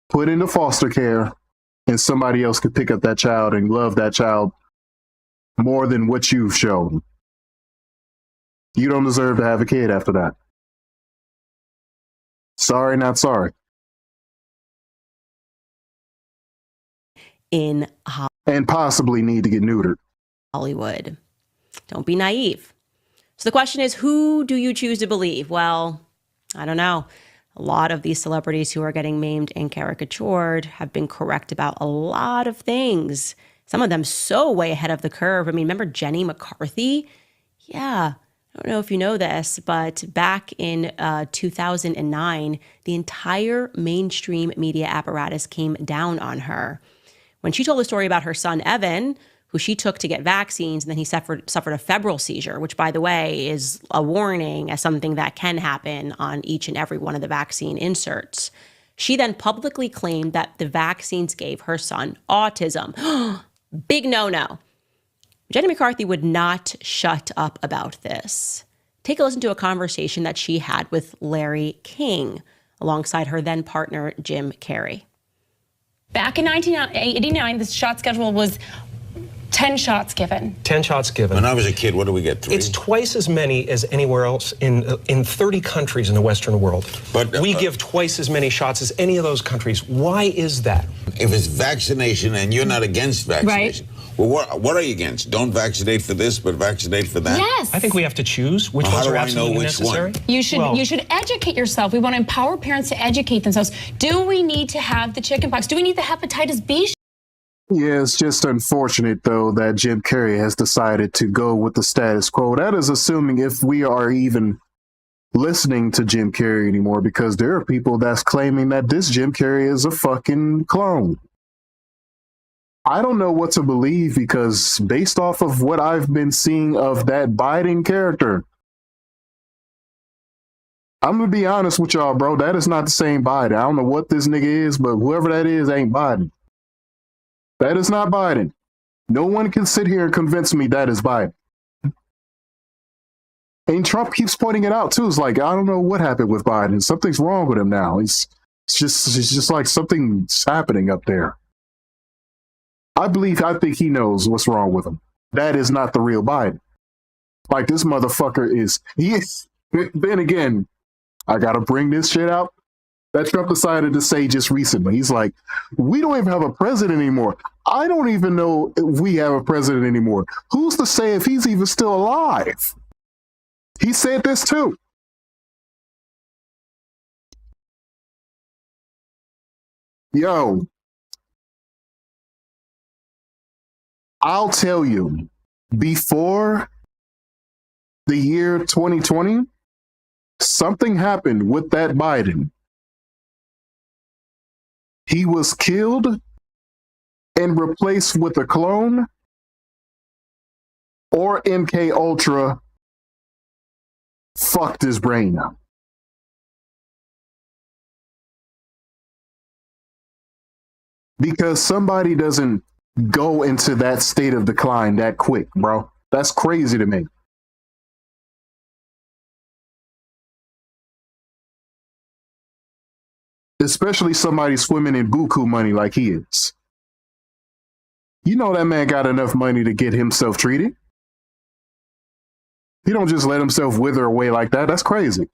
Put into foster care, and somebody else could pick up that child and love that child more than what you've shown. You don't deserve to have a kid after that. Sorry, not sorry. In and possibly need to get neutered. Hollywood. Don't be naive. So the question is, who do you choose to believe? Well, I don't know. A lot of these celebrities who are getting maimed and caricatured have been correct about a lot of things. Some of them so way ahead of the curve. I mean, remember Jenny McCarthy? Yeah, I don't know if you know this, but back in 2009, the entire mainstream media apparatus came down on her. When she told the story about her son, Evan, who she took to get vaccines, and then he suffered a febrile seizure, which, by the way, is a warning as something that can happen on each and every one of the vaccine inserts. She then publicly claimed that the vaccines gave her son autism. Big no-no. Jenny McCarthy would not shut up about this. Take a listen to a conversation that she had with Larry King alongside her then partner, Jim Carrey. Back in 1989, the shot schedule was 10 shots given. 10 shots given. When I was a kid, what do we get, 3? It's twice as many as anywhere else in 30 countries in the Western world. But we give twice as many shots as any of those countries. Why is that? If it's vaccination and you're not against vaccination, right. Well, what are you against? Don't vaccinate for this, but vaccinate for that? Yes. I think we have to choose which ones are absolutely necessary. You should educate yourself. We want to empower parents to educate themselves. Do we need to have the chickenpox? Do we need the hepatitis B? Yeah, it's just unfortunate, though, that Jim Carrey has decided to go with the status quo. That is assuming if we are even listening to Jim Carrey anymore, because there are people that's claiming that this Jim Carrey is a fucking clone. I don't know what to believe, because based off of what I've been seeing of that Biden character, I'm going to be honest with y'all, bro. That is not the same Biden. I don't know what this nigga is, but whoever that is ain't Biden. That is not Biden. No one can sit here and convince me that is Biden. And Trump keeps pointing it out too. It's like, I don't know what happened with Biden. Something's wrong with him now. It's just like something's happening up there. I think he knows what's wrong with him. That is not the real Biden. Like, this motherfucker is. Then again, I gotta bring this shit out. that Trump decided to say just recently. He's like, we don't even have a president anymore. I don't even know if we have a president anymore. Who's to say if he's even still alive? He said this too. Yo, I'll tell you, before the year 2020, something happened with that Biden. He was killed and replaced with a clone, or MK Ultra fucked his brain up. Because somebody doesn't go into that state of decline that quick, bro. That's crazy to me. Especially somebody swimming in buku money like he is. You know that man got enough money to get himself treated. He don't just let himself wither away like that. That's crazy.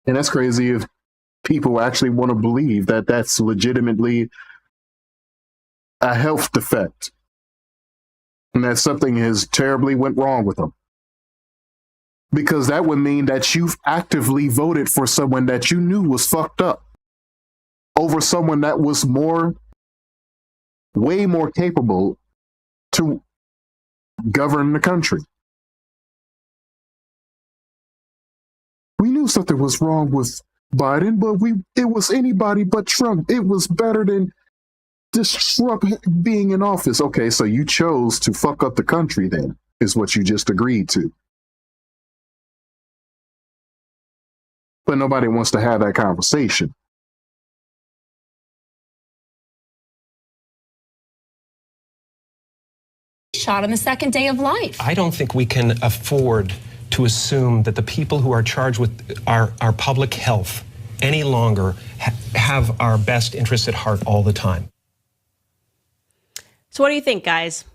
And that's crazy if people actually want to believe that that's legitimately a health defect and that something has terribly went wrong with them. Because that would mean that you've actively voted for someone that you knew was fucked up over someone that was way more capable to govern the country. We knew something was wrong with Biden, but it was anybody but Trump. It was better than just Trump being in office. Okay, so you chose to fuck up the country then, is what you just agreed to. But nobody wants to have that conversation. Shot on the second day of life. I don't think we can afford to assume that the people who are charged with our public health any longer have our best interests at heart all the time. So what do you think, guys?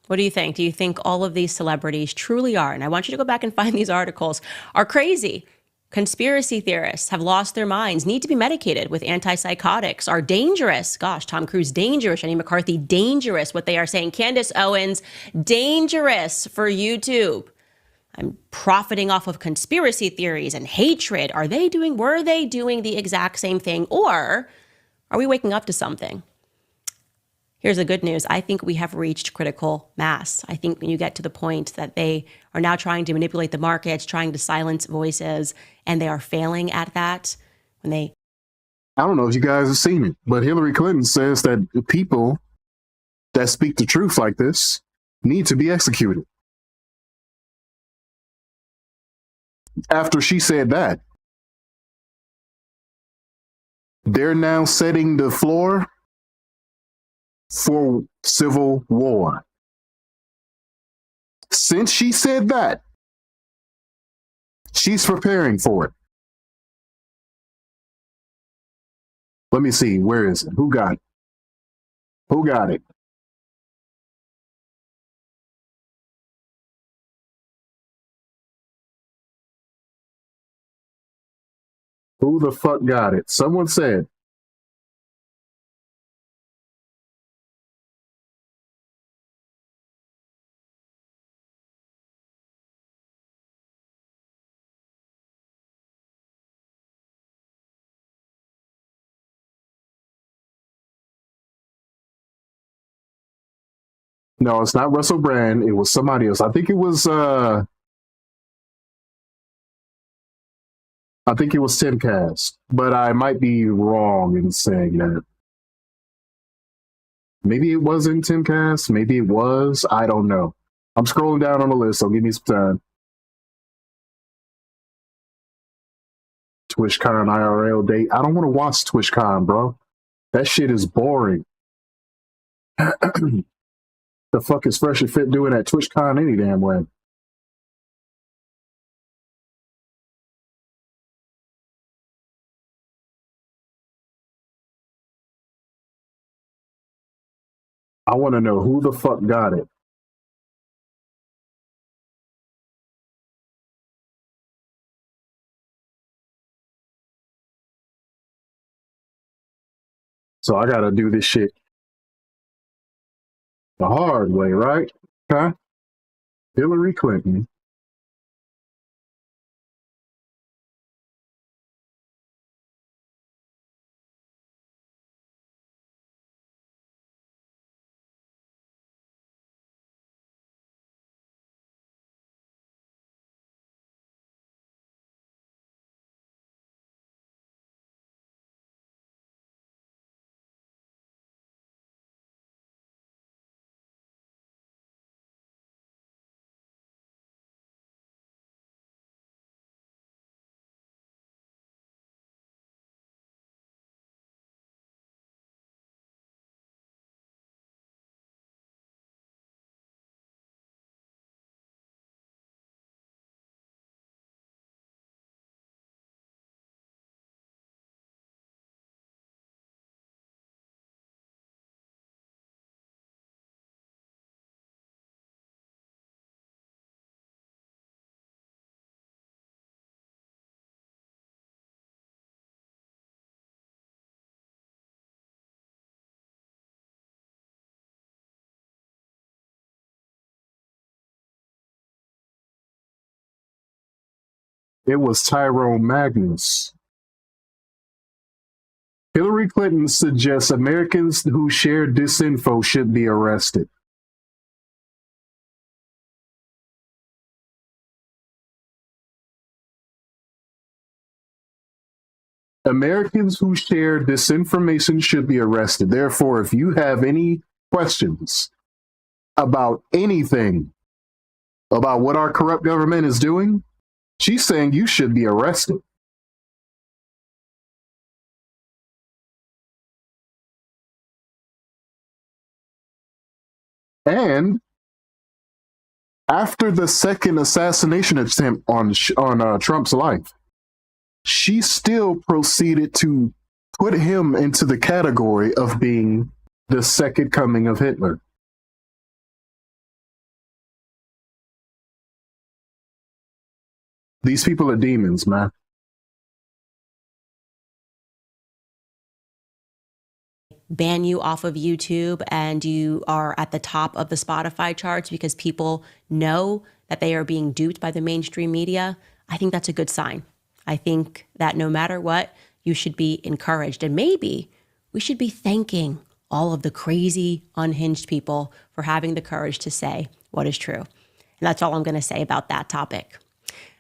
What do you think? Do you think all of these celebrities truly are, and I want you to go back and find these articles, are crazy? Conspiracy theorists have lost their minds, need to be medicated with antipsychotics, are dangerous. Gosh, Tom Cruise, dangerous. Jenny McCarthy, dangerous. What they are saying. Candace Owens, dangerous for YouTube. I'm profiting off of conspiracy theories and hatred. Were they doing the exact same thing? Or are we waking up to something? Here's the good news. I think we have reached critical mass. I think when you get to the point that they are now trying to manipulate the markets, trying to silence voices, and they are failing at that, I don't know if you guys have seen it, but Hillary Clinton says that the people that speak the truth like this need to be executed. After she said that, they're now setting the floor for civil war. Since she said that, she's preparing for it. Let me see. Where is it? Who got it? Who got it? Who the fuck got it? Someone said. No, it's not Russell Brand. It was somebody else. I think it was Timcast, but I might be wrong in saying that. Maybe it wasn't Timcast. Maybe it was. I don't know. I'm scrolling down on the list, so give me some time. TwitchCon IRL date. I don't want to watch TwitchCon, bro. That shit is boring. The fuck is Fresh and Fit doing at TwitchCon any damn way? I want to know who the fuck got it. So I gotta do this shit the hard way, right? Huh? Hillary Clinton. It was Tyrone Magnus. Hillary Clinton suggests Americans who share disinfo should be arrested. Americans who share disinformation should be arrested. Therefore, if you have any questions about anything about what our corrupt government is doing, she's saying you should be arrested. And after the second assassination attempt on Trump's life, she still proceeded to put him into the category of being the second coming of Hitler. These people are demons, man. Ban you off of YouTube and you are at the top of the Spotify charts because people know that they are being duped by the mainstream media, I think that's a good sign. I think that no matter what, you should be encouraged. And maybe we should be thanking all of the crazy, unhinged people for having the courage to say what is true. And that's all I'm going to say about that topic.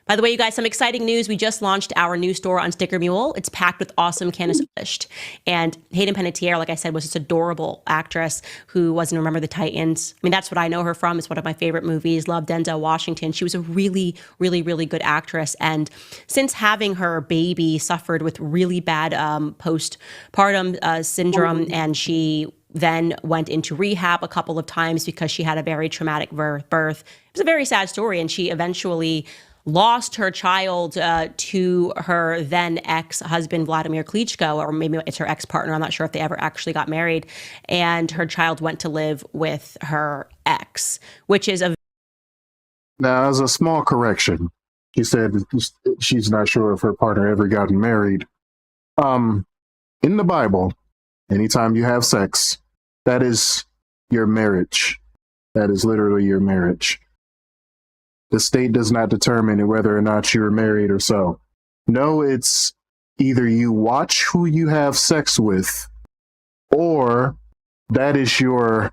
By the way, you guys, some exciting news. We just launched our new store on Sticker Mule. It's packed with awesome Candace Owens. And Hayden Panettiere, like I said, was this adorable actress who was in Remember the Titans. I mean, that's what I know her from. It's one of my favorite movies. Love Denzel Washington. She was a really, really, really good actress. And since having her baby, suffered with really bad postpartum syndrome, and she then went into rehab a couple of times because she had a very traumatic birth. It was a very sad story. And she eventually lost her child to her then ex-husband, Vladimir Klitschko, or maybe it's her ex-partner. I'm not sure if they ever actually got married. And her child went to live with her ex, which is a... Now, as a small correction, she said she's not sure if her partner ever got married. In the Bible, anytime you have sex, that is your marriage. That is literally your marriage. The state does not determine whether or not you're married or so. No, it's either you watch who you have sex with, or that is your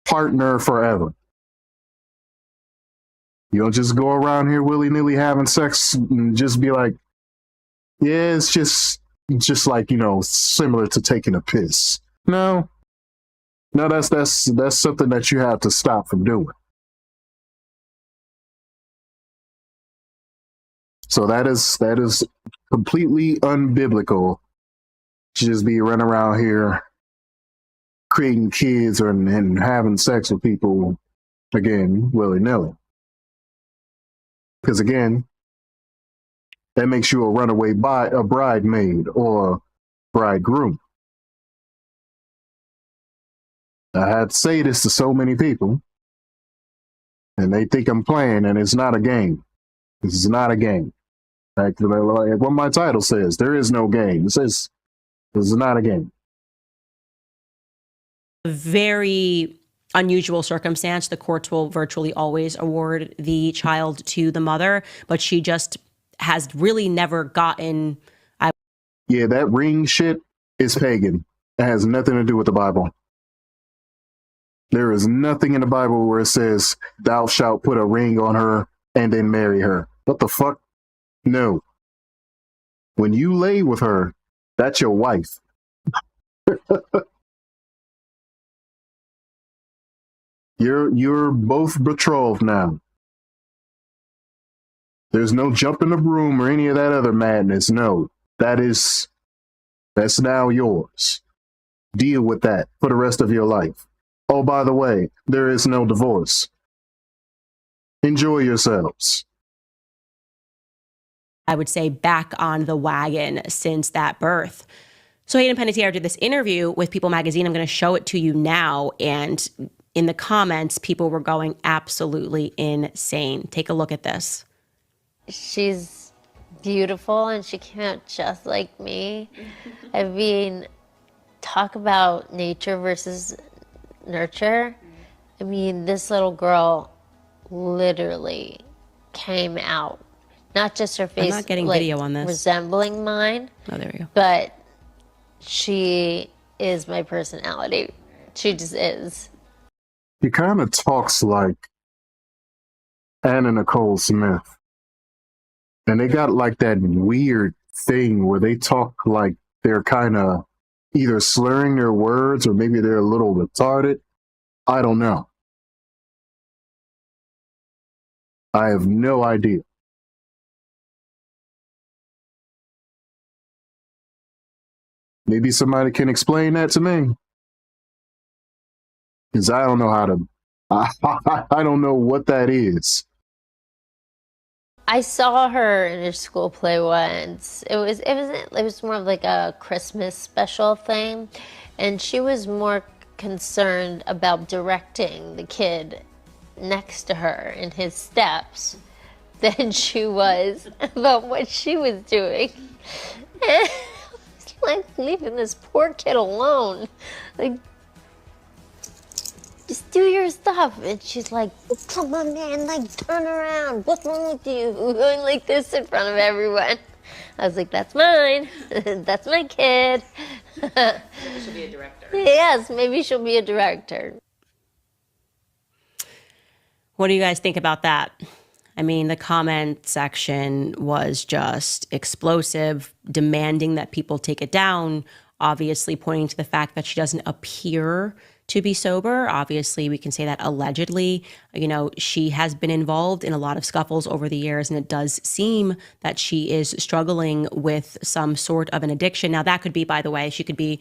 partner forever. You don't just go around here willy-nilly having sex and just be like, yeah, it's just like, you know, similar to taking a piss. No, that's something that you have to stop from doing. So that is completely unbiblical to just be running around here creating kids and having sex with people, again, willy-nilly. Because again, that makes you a runaway a bridemaid or bridegroom. I had to say this to so many people, and they think I'm playing, and it's not a game. This is not a game. Like what my title says, there is no game. It says This is not a game. Very unusual circumstance. The courts will virtually always award the child to the mother, but she just has really never gotten. Yeah, that ring shit is pagan. It has nothing to do with the Bible. There is nothing in the Bible where it says, thou shalt put a ring on her and then marry her. What the fuck? No. When you lay with her, that's your wife. You're both betrothed now. There's no jump in the broom or any of that other madness. No. That's now yours. Deal with that for the rest of your life. Oh, by the way, there is no divorce. Enjoy yourselves. I would say back on the wagon since that birth. So Hayden Panettiere did this interview with People Magazine. I'm going to show it to you now. And in the comments, people were going absolutely insane. Take a look at this. She's beautiful and she can't just like me. I mean, talk about nature versus nurture. I mean, this little girl literally came out. Not just her face, I'm not getting video on this. Resembling mine. Oh, there we go. But she is my personality. She just is. He kind of talks like Anna Nicole Smith. And they got like that weird thing where they talk like they're kind of either slurring their words or maybe they're a little retarded. I don't know. I have no idea. Maybe somebody can explain that to me. Because I don't know how to, I don't know what that is. I saw her in her school play once. It was more of like a Christmas special thing, and she was more concerned about directing the kid next to her in his steps than she was about what she was doing. And I was like, leaving this poor kid alone. Like, just do your stuff. And she's like, come on, man, like, turn around. What's wrong with you? Going like this in front of everyone. I was like, that's mine. That's my kid. Maybe she'll be a director. Yes, maybe she'll be a director. What do you guys think about that? I mean, the comment section was just explosive, demanding that people take it down, obviously pointing to the fact that she doesn't appear to be sober. Obviously, we can say that allegedly, you know, she has been involved in a lot of scuffles over the years, and it does seem that she is struggling with some sort of an addiction. Now, that could be, by the way, she could be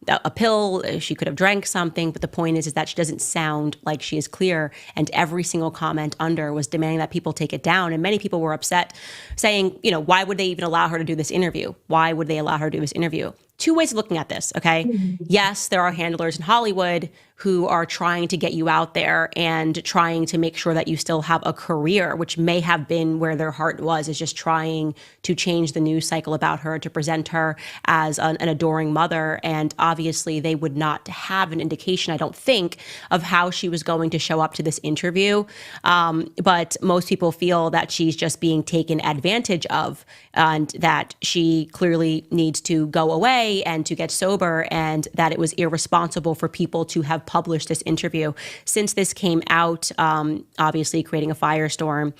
a pill, she could have drank something, but the point is that she doesn't sound like she is clear. And every single comment under was demanding that people take it down. And many people were upset, saying, you know, why would they even allow her to do this interview? Why would they allow her to do this interview? Two ways of looking at this, okay? Yes, there are handlers in Hollywood who are trying to get you out there and trying to make sure that you still have a career, which may have been where their heart was, is just trying to change the news cycle about her, to present her as an adoring mother. And obviously they would not have an indication, I don't think, of how she was going to show up to this interview. But most people feel that she's just being taken advantage of and that she clearly needs to go away and to get sober, and that it was irresponsible for people to have published this interview. Since this came out, obviously creating a firestorm,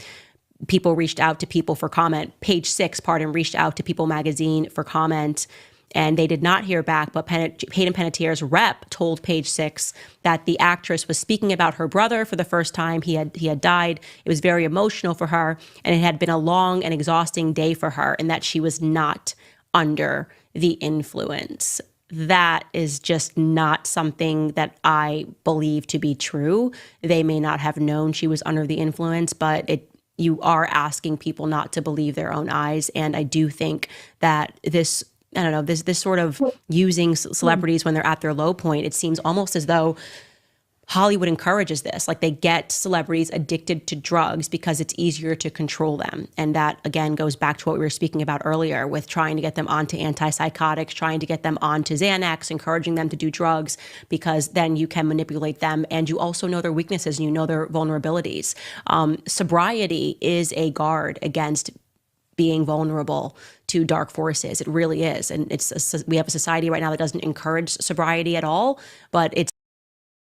people reached out to People for comment. Page 6, reached out to People Magazine for comment, and they did not hear back. But Hayden Panettiere's rep told Page 6 that the actress was speaking about her brother for the first time. He had died. It was very emotional for her, and it had been a long and exhausting day for her, and that she was not under the influence. That is just not something that I believe to be true. They may not have known she was under the influence, but you are asking people not to believe their own eyes. And I do think that this sort of using celebrities when they're at their low point, it seems almost as though Hollywood encourages this. Like, they get celebrities addicted to drugs because it's easier to control them. And that, again, goes back to what we were speaking about earlier with trying to get them onto antipsychotics, trying to get them onto Xanax, encouraging them to do drugs, because then you can manipulate them and you also know their weaknesses and you know their vulnerabilities. Sobriety is a guard against being vulnerable to dark forces. It really is. And we have a society right now that doesn't encourage sobriety at all, but it's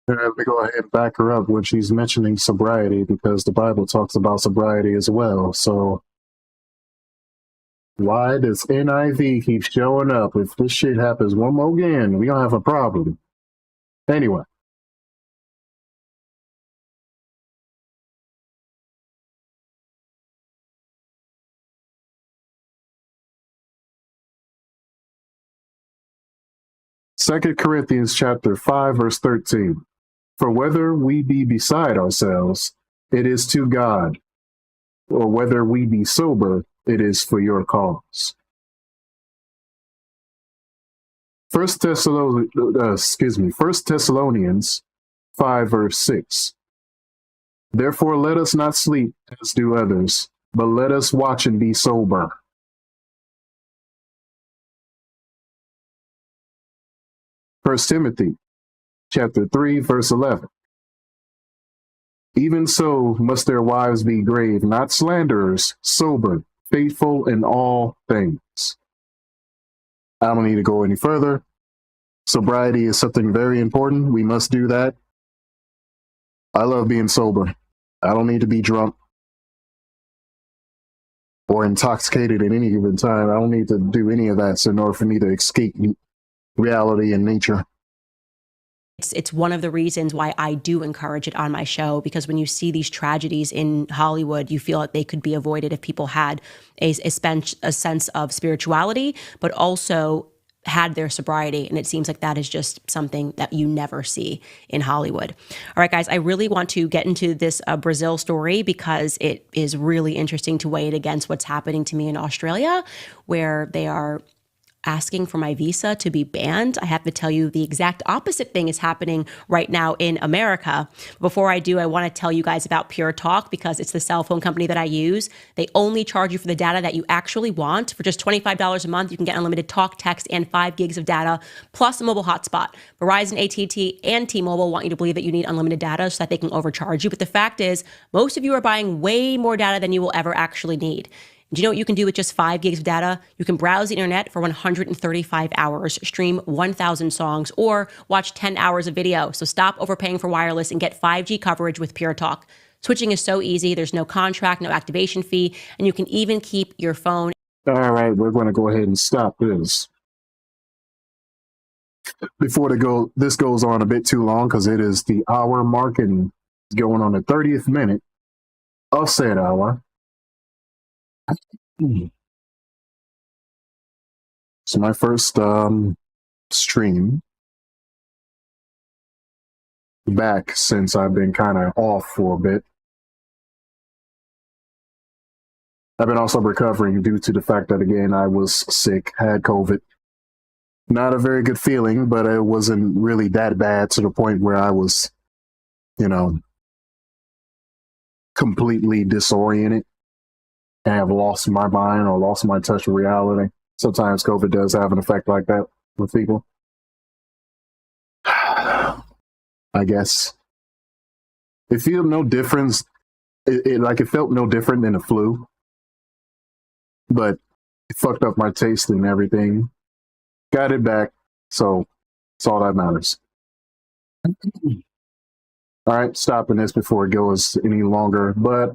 Let me go ahead and back her up when she's mentioning sobriety, because the Bible talks about sobriety as well. So why does NIV keep showing up? If this shit happens one more again, we gonna have a problem. Anyway. Second Corinthians chapter 5, verse 13. For whether we be beside ourselves, it is to God, or whether we be sober, it is for your cause. First Thessalonians 5, verse 6. Therefore let us not sleep as do others, but let us watch and be sober. First Timothy chapter 3, verse 11. Even so must their wives be grave, not slanderers, sober, faithful in all things. I don't need to go any further. Sobriety is something very important. We must do that. I love being sober. I don't need to be drunk or intoxicated at any given time. I don't need to do any of that in order for me to escape reality and nature. It's one of the reasons why I do encourage it on my show, because when you see these tragedies in Hollywood, you feel like they could be avoided if people had a sense of spirituality, but also had their sobriety. And it seems like that is just something that you never see in Hollywood. All right, guys, I really want to get into this Brazil story because it is really interesting to weigh it against what's happening to me in Australia, where they are asking for my visa to be banned. I have to tell you the exact opposite thing is happening right now in America. Before I do, I want to tell you guys about Pure Talk, because it's the cell phone company that I use. They only charge you for the data that you actually want. For just $25 a month, you can get unlimited talk, text, and 5 gigs of data, plus a mobile hotspot. Verizon, AT&T, and T-Mobile want you to believe that you need unlimited data so that they can overcharge you. But the fact is, most of you are buying way more data than you will ever actually need. Do you know what you can do with just 5 gigs of data? You can browse the internet for 135 hours, stream 1,000 songs, or watch 10 hours of video. So stop overpaying for wireless and get 5G coverage with Pure Talk. Switching is so easy. There's no contract, no activation fee, and you can even keep your phone. All right, we're going to go ahead and stop this. Before this goes on a bit too long, because it is the hour mark and going on the 30th minute of said hour. So my first stream back since I've been kind of off for a bit. I've been also recovering due to the fact that, again, I was sick, had COVID. Not a very good feeling, but it wasn't really that bad to the point where I was, completely disoriented. I have lost my mind or lost my touch with reality. Sometimes COVID does have an effect like that with people. I guess it felt no difference. It felt no different than the flu, but it fucked up my taste and everything. Got it back, so it's all that matters. All right, stopping this before it goes any longer, but